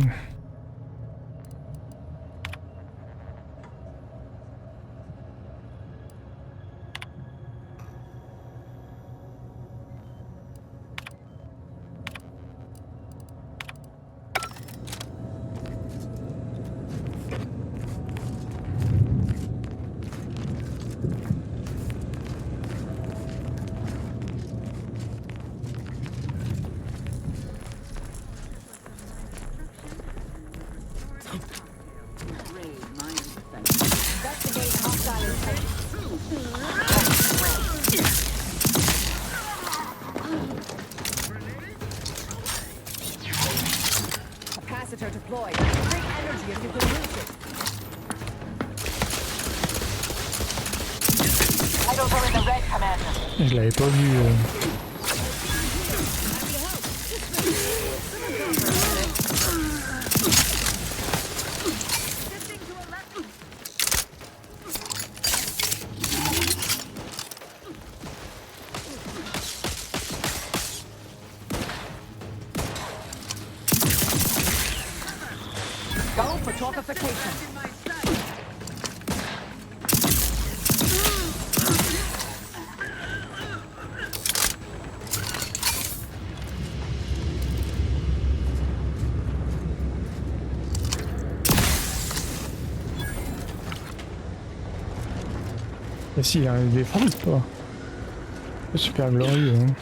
Je l'avais pas vu. Go for torpification. Et si, il y a des frappes, pas. C'est super glorieux. Hein.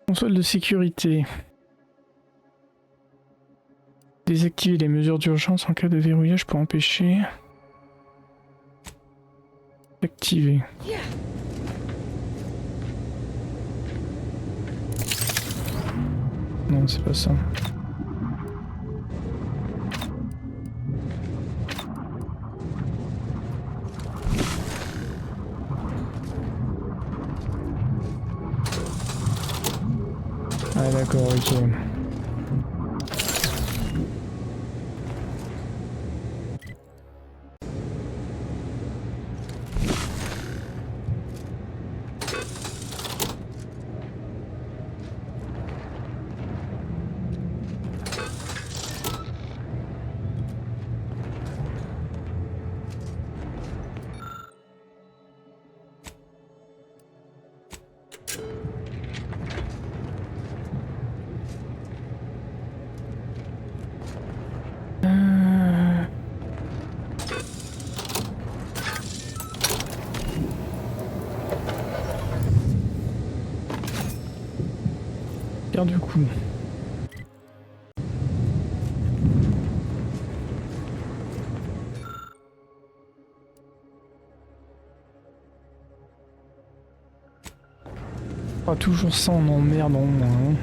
Console de sécurité. Désactiver les mesures d'urgence en cas de verrouillage pour empêcher. Activer. Non, c'est pas ça. Ah d'accord, ok. Du coup. Pas toujours ça en emmerde en moins. Hein.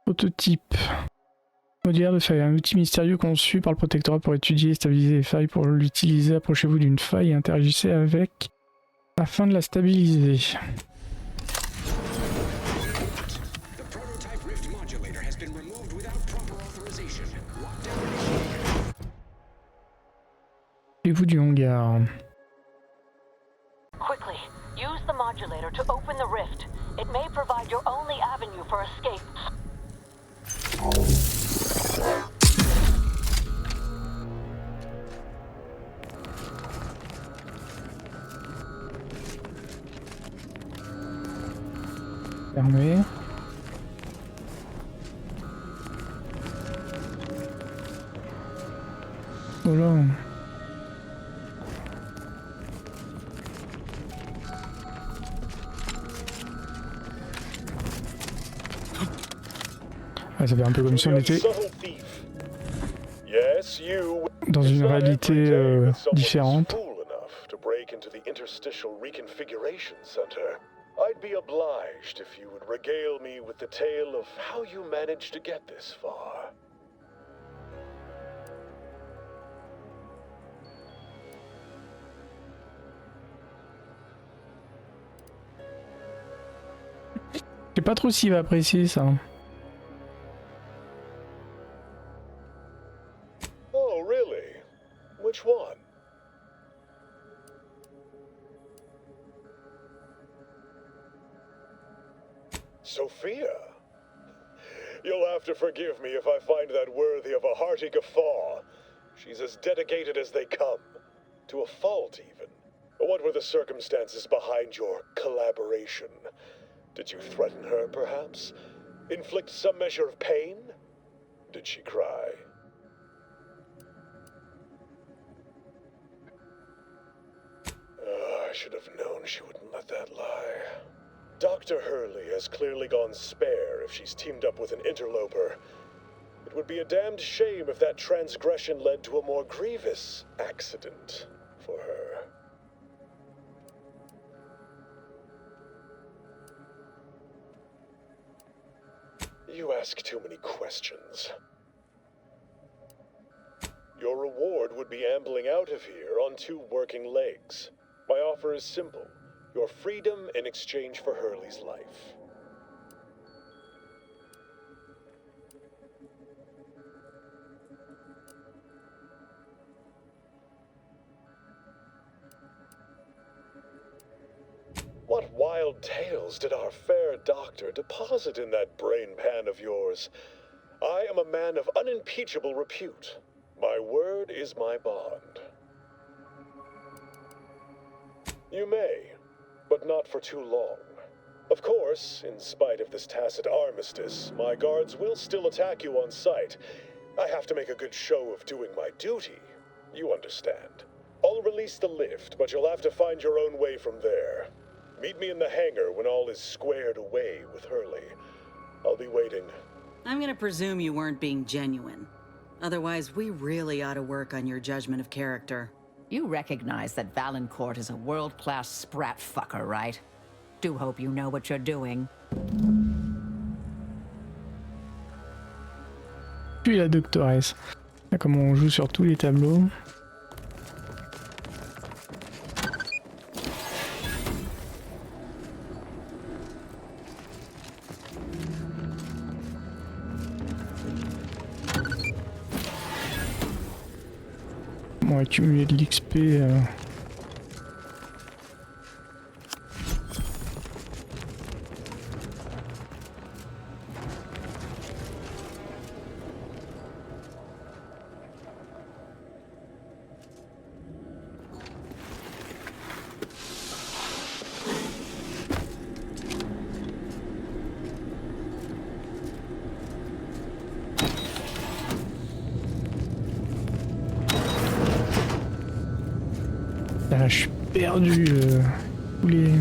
Prototype. Modulaire de faille, un outil mystérieux conçu par le protectorat pour étudier et stabiliser les failles. Pour l'utiliser, approchez-vous d'une faille et interagissez avec afin de la stabiliser. Rift modulator has been removed without proper authorization. Lockdown initiated. Et vous du hangar. Quickly, use the modulator to open the rift. It may provide your only avenue for escape. Fermé. Oh là. Ah, ça fait un peu comme si on était dans une réalité différente. I'd be obliged if you would regale me with the tale of how you managed to get this far. Je sais pas trop s'il va apprécier ça. Oh, really? Which one? Sophia? You'll have to forgive me if I find that worthy of a hearty guffaw. She's as dedicated as they come. To a fault, even. What were the circumstances behind your collaboration? Did you threaten her, perhaps? Inflict some measure of pain? Did she cry? I should have known she wouldn't let that lie. Dr. Hurley has clearly gone spare if she's teamed up with an interloper. It would be a damned shame if that transgression led to a more grievous accident for her. You ask too many questions. Your reward would be ambling out of here on 2 working legs. My offer is simple. Your freedom in exchange for Hurley's life. What wild tales did our fair doctor deposit in that brain pan of yours? I am a man of unimpeachable repute. My word is my bond. You may, but not for too long. Of course, in spite of this tacit armistice, my guards will still attack you on sight. I have to make a good show of doing my duty. You understand. I'll release the lift, but you'll have to find your own way from there. Meet me in the hangar when all is squared away with Hurley. I'll be waiting. I'm gonna presume you weren't being genuine. Otherwise, we really ought to work on your judgment of character. You recognize that Vaillancourt is a world-class sprat fucker, right? Do hope you know what you're doing. Puis la doctoresse. Là, comme on joue sur tous les tableaux. On va accumuler de l'XP. Ah, je suis perdu. Tous les...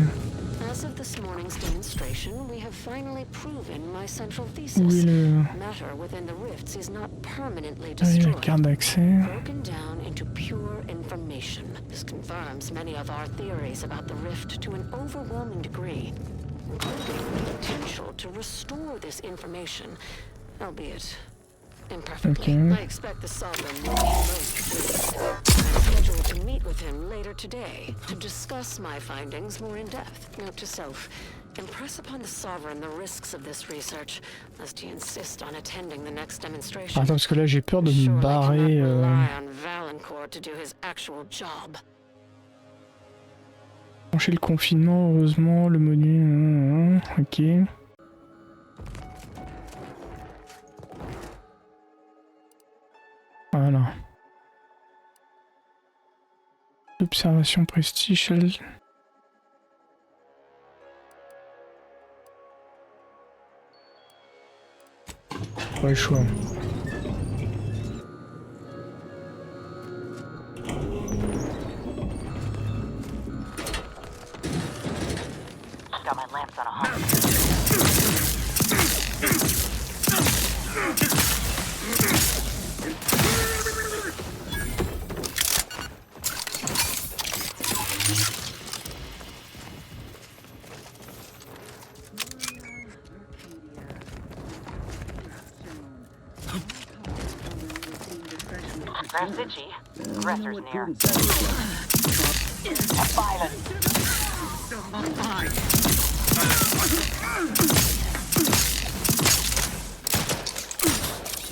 As of this morning's demonstration, we have finally proven my central thesis. Où est le... Matter within the rifts is not permanently Ah, il y a la destroyed. carte d'accès. Broken down into pure information. This confirms many of our theories about the rift to an overwhelming degree, including the potential to restore this information, albeit imperfectly. Okay. I expect the Sovereign will be most pleased. I'm scheduled to meet with him later today to discuss my findings more in depth. Note to self, Impress upon the Sovereign the risks of this research, lest he insist on attending the next demonstration. Attends, parce que là j'ai peur de me barrer. On Vaillancourt to do his actual job. Pencher le confinement, heureusement, le menu. Ok. Voilà. Observation prestige. Pas le choix. Got my lamps on a hot. There's Itchy. Aggressors near. Violence.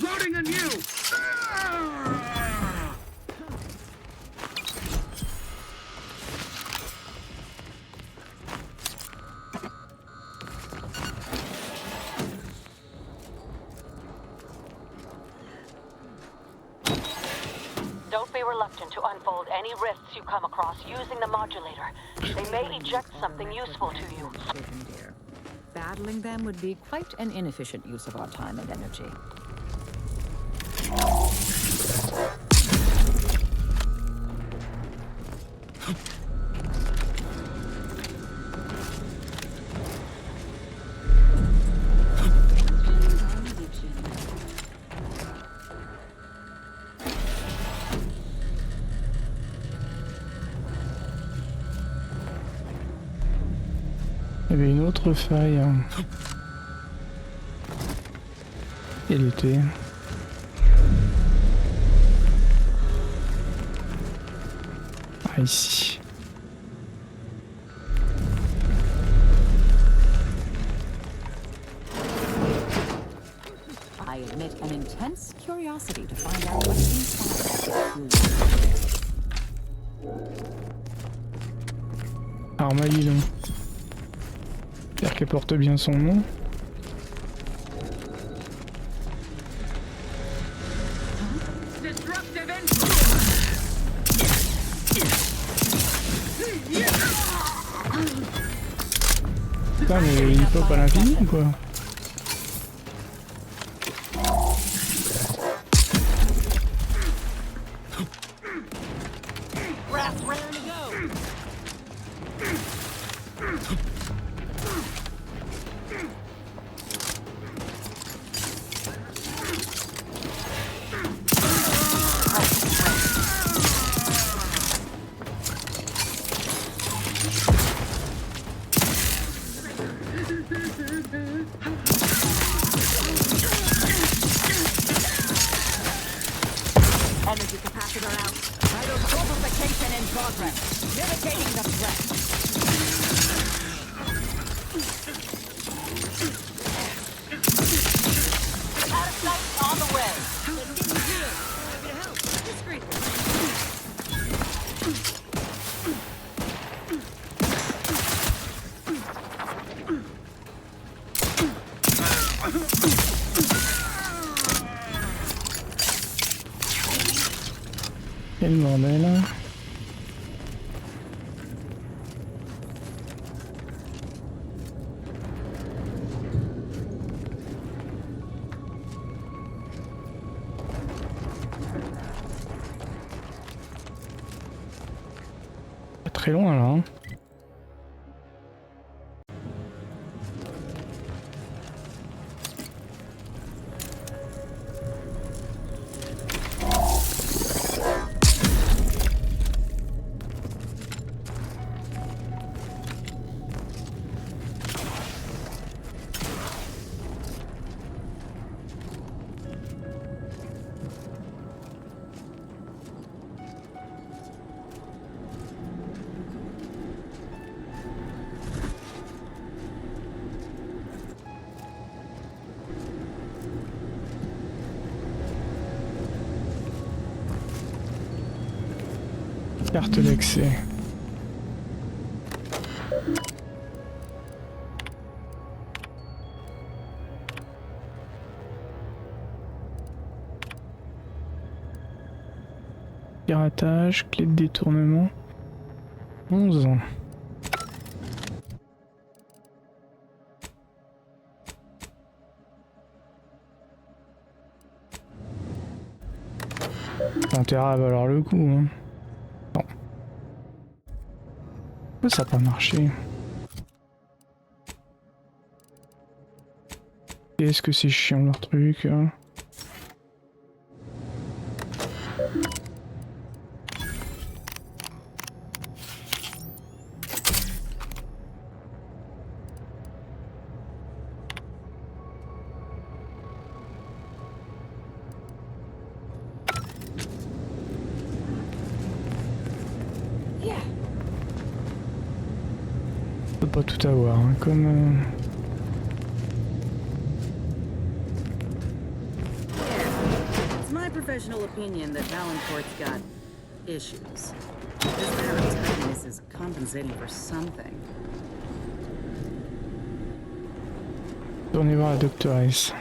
Loading on you! Don't be reluctant to unfold any rifts you come across using the modulator. They may eject something useful to you. Battling them would be quite an inefficient use of our time and energy. Il y avait une autre faille. Et le thé. Ah, ici. I admit an intense curiosity to find out what's inside. Armageddon. J'espère qu'elle porte bien son nom. Putain, mais il pop à l'infini ou quoi? Energy capacitor out. Vital amplification in progress. Mitigating the threat. Out of sight, on the way. Let's get you here. Happy to help. Discreetly. Quel bordel. Pas très loin là. Hein. Carte d'accès. Piratage, clé de détournement. 11 ans. Intérêt à valoir le coup. Hein. Non. Pourquoi ça n'a pas marché? Est-ce que c'est chiant leur truc hein? On peut pas tout avoir, hein, comme... It's my professional opinion that Vaillancourt's got issues. This matter of tightness is compensating for something. Tournez voir la doctoresse.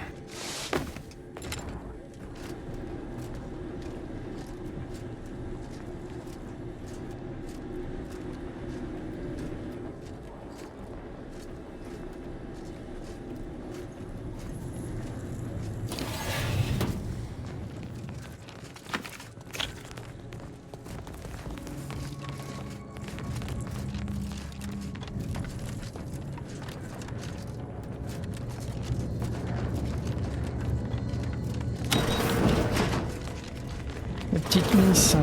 La petite miss.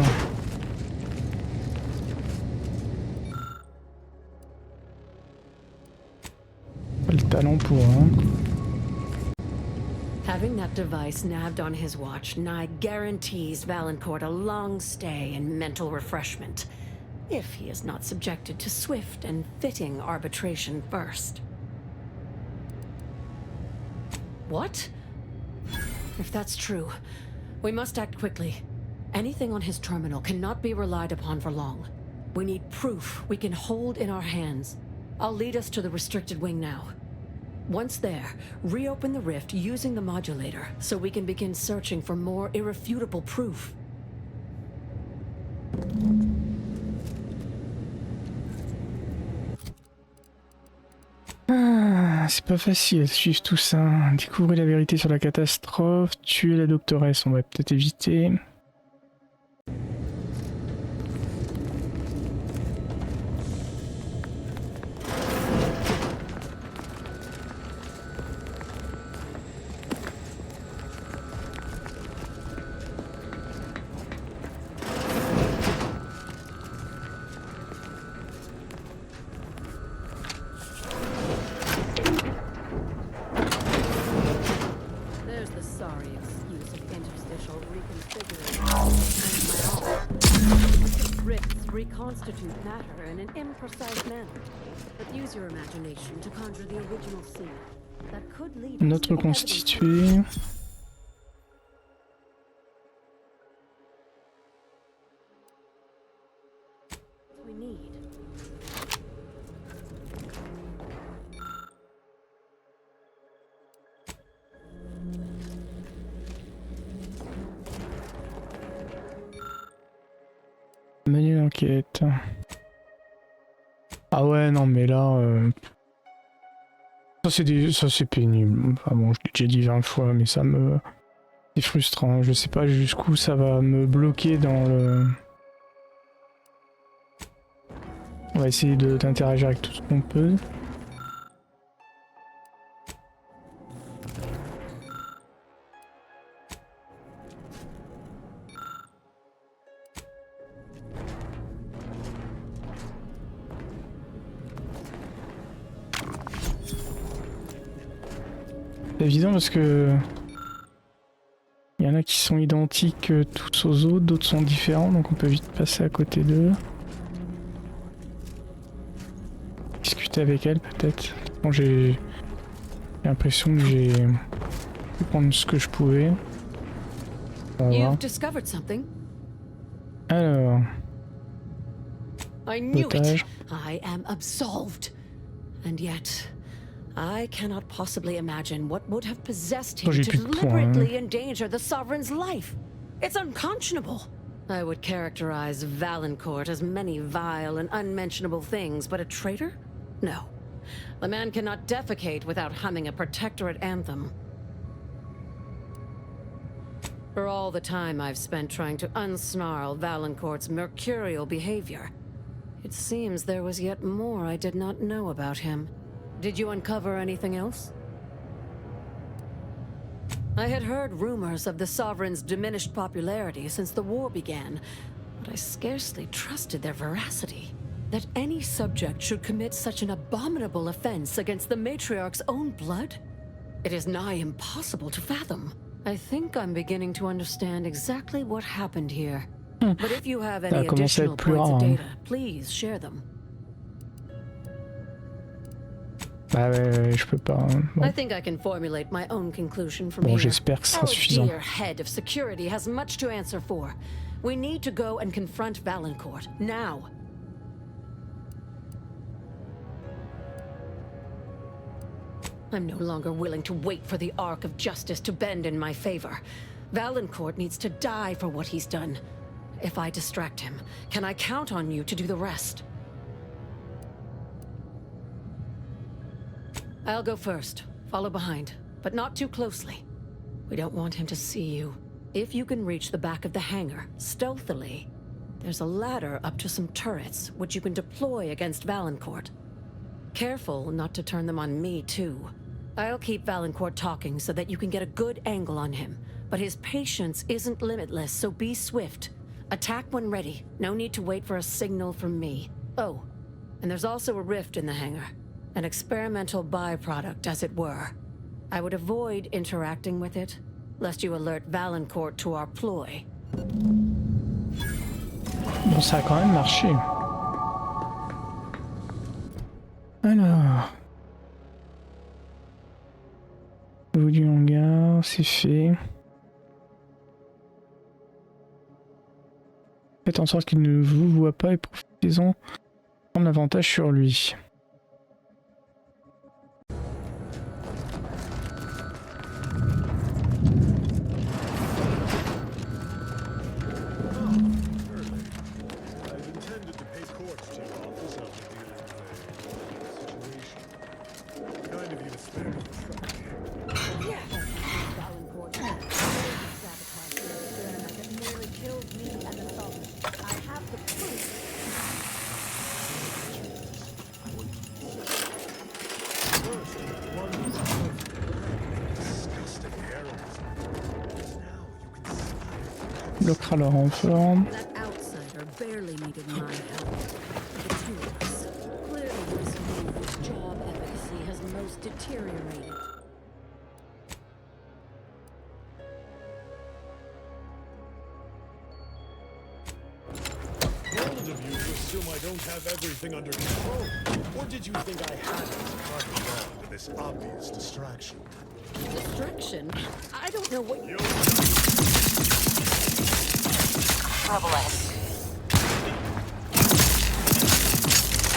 Pas le talent pour, hein. Having that device nabbed on his watch nigh guarantees Vaillancourt a long stay and mental refreshment, if he is not subjected to swift and fitting arbitration first. What? If that's true, we must act quickly. Anything on his terminal cannot be relied upon for long. We need proof we can hold in our hands. I'll lead us to the restricted wing now. Once there, reopen the rift using the modulator so we can begin searching for more irrefutable proof. Ah, c'est pas facile de suivre tout ça. Découvrir la vérité sur la catastrophe, tuer la doctoresse, on va peut-être éviter. There's the sorry excuse of interstitial reconfiguration. Rifts reconstitute matter in an imprecise manner, but use your imagination to conjure the original scene that could lead Notre constitué. we need. Mener l'enquête. Ah ouais, non, mais là... Ça c'est pénible. Enfin bon, je l'ai déjà dit 20 fois, mais ça me... C'est frustrant. Je sais pas jusqu'où ça va me bloquer dans le... On va essayer d'interagir avec tout ce qu'on peut. C'est évident parce que il y en a qui sont identiques tous aux autres, d'autres sont différents, donc on peut vite passer à côté d'eux. Discuter avec elle peut-être. Bon, j'ai l'impression que j'ai pu prendre ce que je pouvais. On va voir. You've discovered something. Alors, I knew it. Otage. I am absolved. And yet, I cannot possibly imagine what would have possessed him j'ai to plus de points, deliberately endanger the Sovereign's life. It's unconscionable. I would characterize Vaillancourt as many vile and unmentionable things, but a traitor? No. The man cannot defecate without humming a protectorate anthem. For all the time I've spent trying to unsnarl Vaillancourt's mercurial behavior, it seems there was yet more I did not know about him. Did you uncover anything else? I had heard rumors of the Sovereign's diminished popularity since the war began, but I scarcely trusted their veracity. That any subject should commit such an abominable offense against the Matriarch's own blood? It is nigh impossible to fathom. I think I'm beginning to understand exactly what happened here. But if you have any additional points of data, please share them. Ah ouais, je peux pas. Bon. I think I can formulate my own conclusion from Bon, here. j'espère que ce sera Our suffisant. dear head of security has much to answer for. We need to go and confront Vaillancourt now. I'm no longer willing to wait for the arc of justice to bend in my favor. Vaillancourt needs to die for what he's done. If I distract him, can I count on you to do the rest? I'll go first. Follow behind, but not too closely. We don't want him to see you. If you can reach the back of the hangar, stealthily, there's a ladder up to some turrets, which you can deploy against Vaillancourt. Careful not to turn them on me, too. I'll keep Vaillancourt talking so that you can get a good angle on him, but his patience isn't limitless, so be swift. Attack when ready. No need to wait for a signal from me. Oh, and there's also a rift in the hangar. An experimental byproduct, as it were. I would avoid interacting with it, lest you alert Vaillancourt to our ploy. Bon, ça a quand même marché. Alors... Au du hangar, c'est fait. Faites en sorte qu'il ne vous voit pas et profitez-en pour prendre l'avantage sur lui. Bloquera leur renfort. That outsider barely needed my help. The two of us. Clearly this man whose job efficacy has most deteriorated. Bold of you to assume I don't have everything under control. Or did you think I had it to this obvious distraction? Distraction? I don't know what you're... Troublous.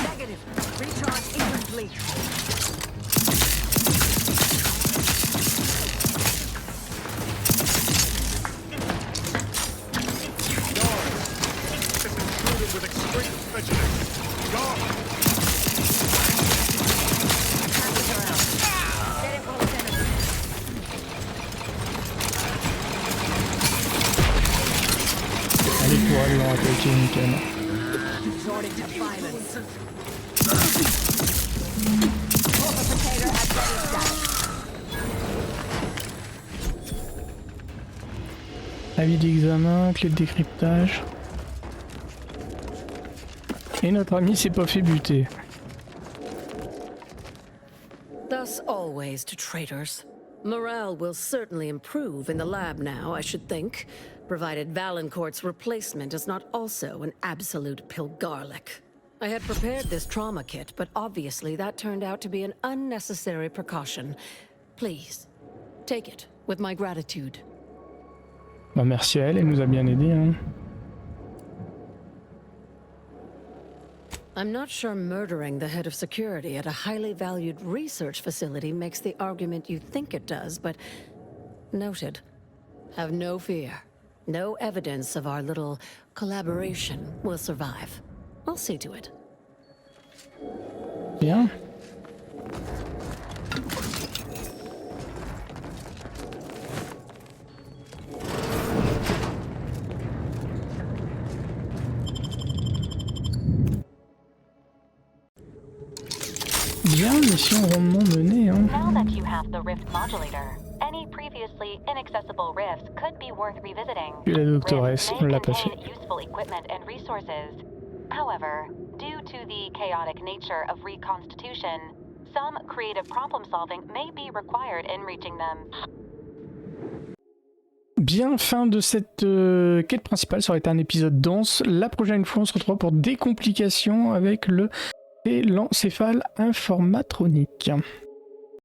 Negative. Recharge instantly. With extreme vigilance. Guard! Allez, pour aller leur attaquer, nickel. Resorting to violence. Precipitator at ready status. Avis d'examen, clé de décryptage. Et notre ami s'est pas fait buter. Thus always to traitors. Morale will certainly improve in the lab now, I should think, provided Vaillancourt's replacement is not also an absolute pilgarlic. I had prepared this trauma kit, but obviously that turned out to be an unnecessary precaution. Please, take it with my gratitude. Bah, merci à elle, elle nous a bien aidés. Hein. I'm not sure murdering the head of security at a highly valued research facility makes the argument you think it does, but noted. Have no fear. No evidence of our little collaboration will survive. I'll see to it. Bien. Bien, mission rondement menée, hein. Now that you have the rift modulator, any previously inaccessible rifts could be worth revisiting. Puis la doctoresse, Rifts on may l'a pas fait. contain useful equipment and resources. However, due to the chaotic nature of reconstitution, some creative problem solving may be required in reaching them. Bien, fin de cette quête principale, ça aurait été un épisode dense. La prochaine fois, on se retrouve pour décomplication avec le l'encéphale informatronique.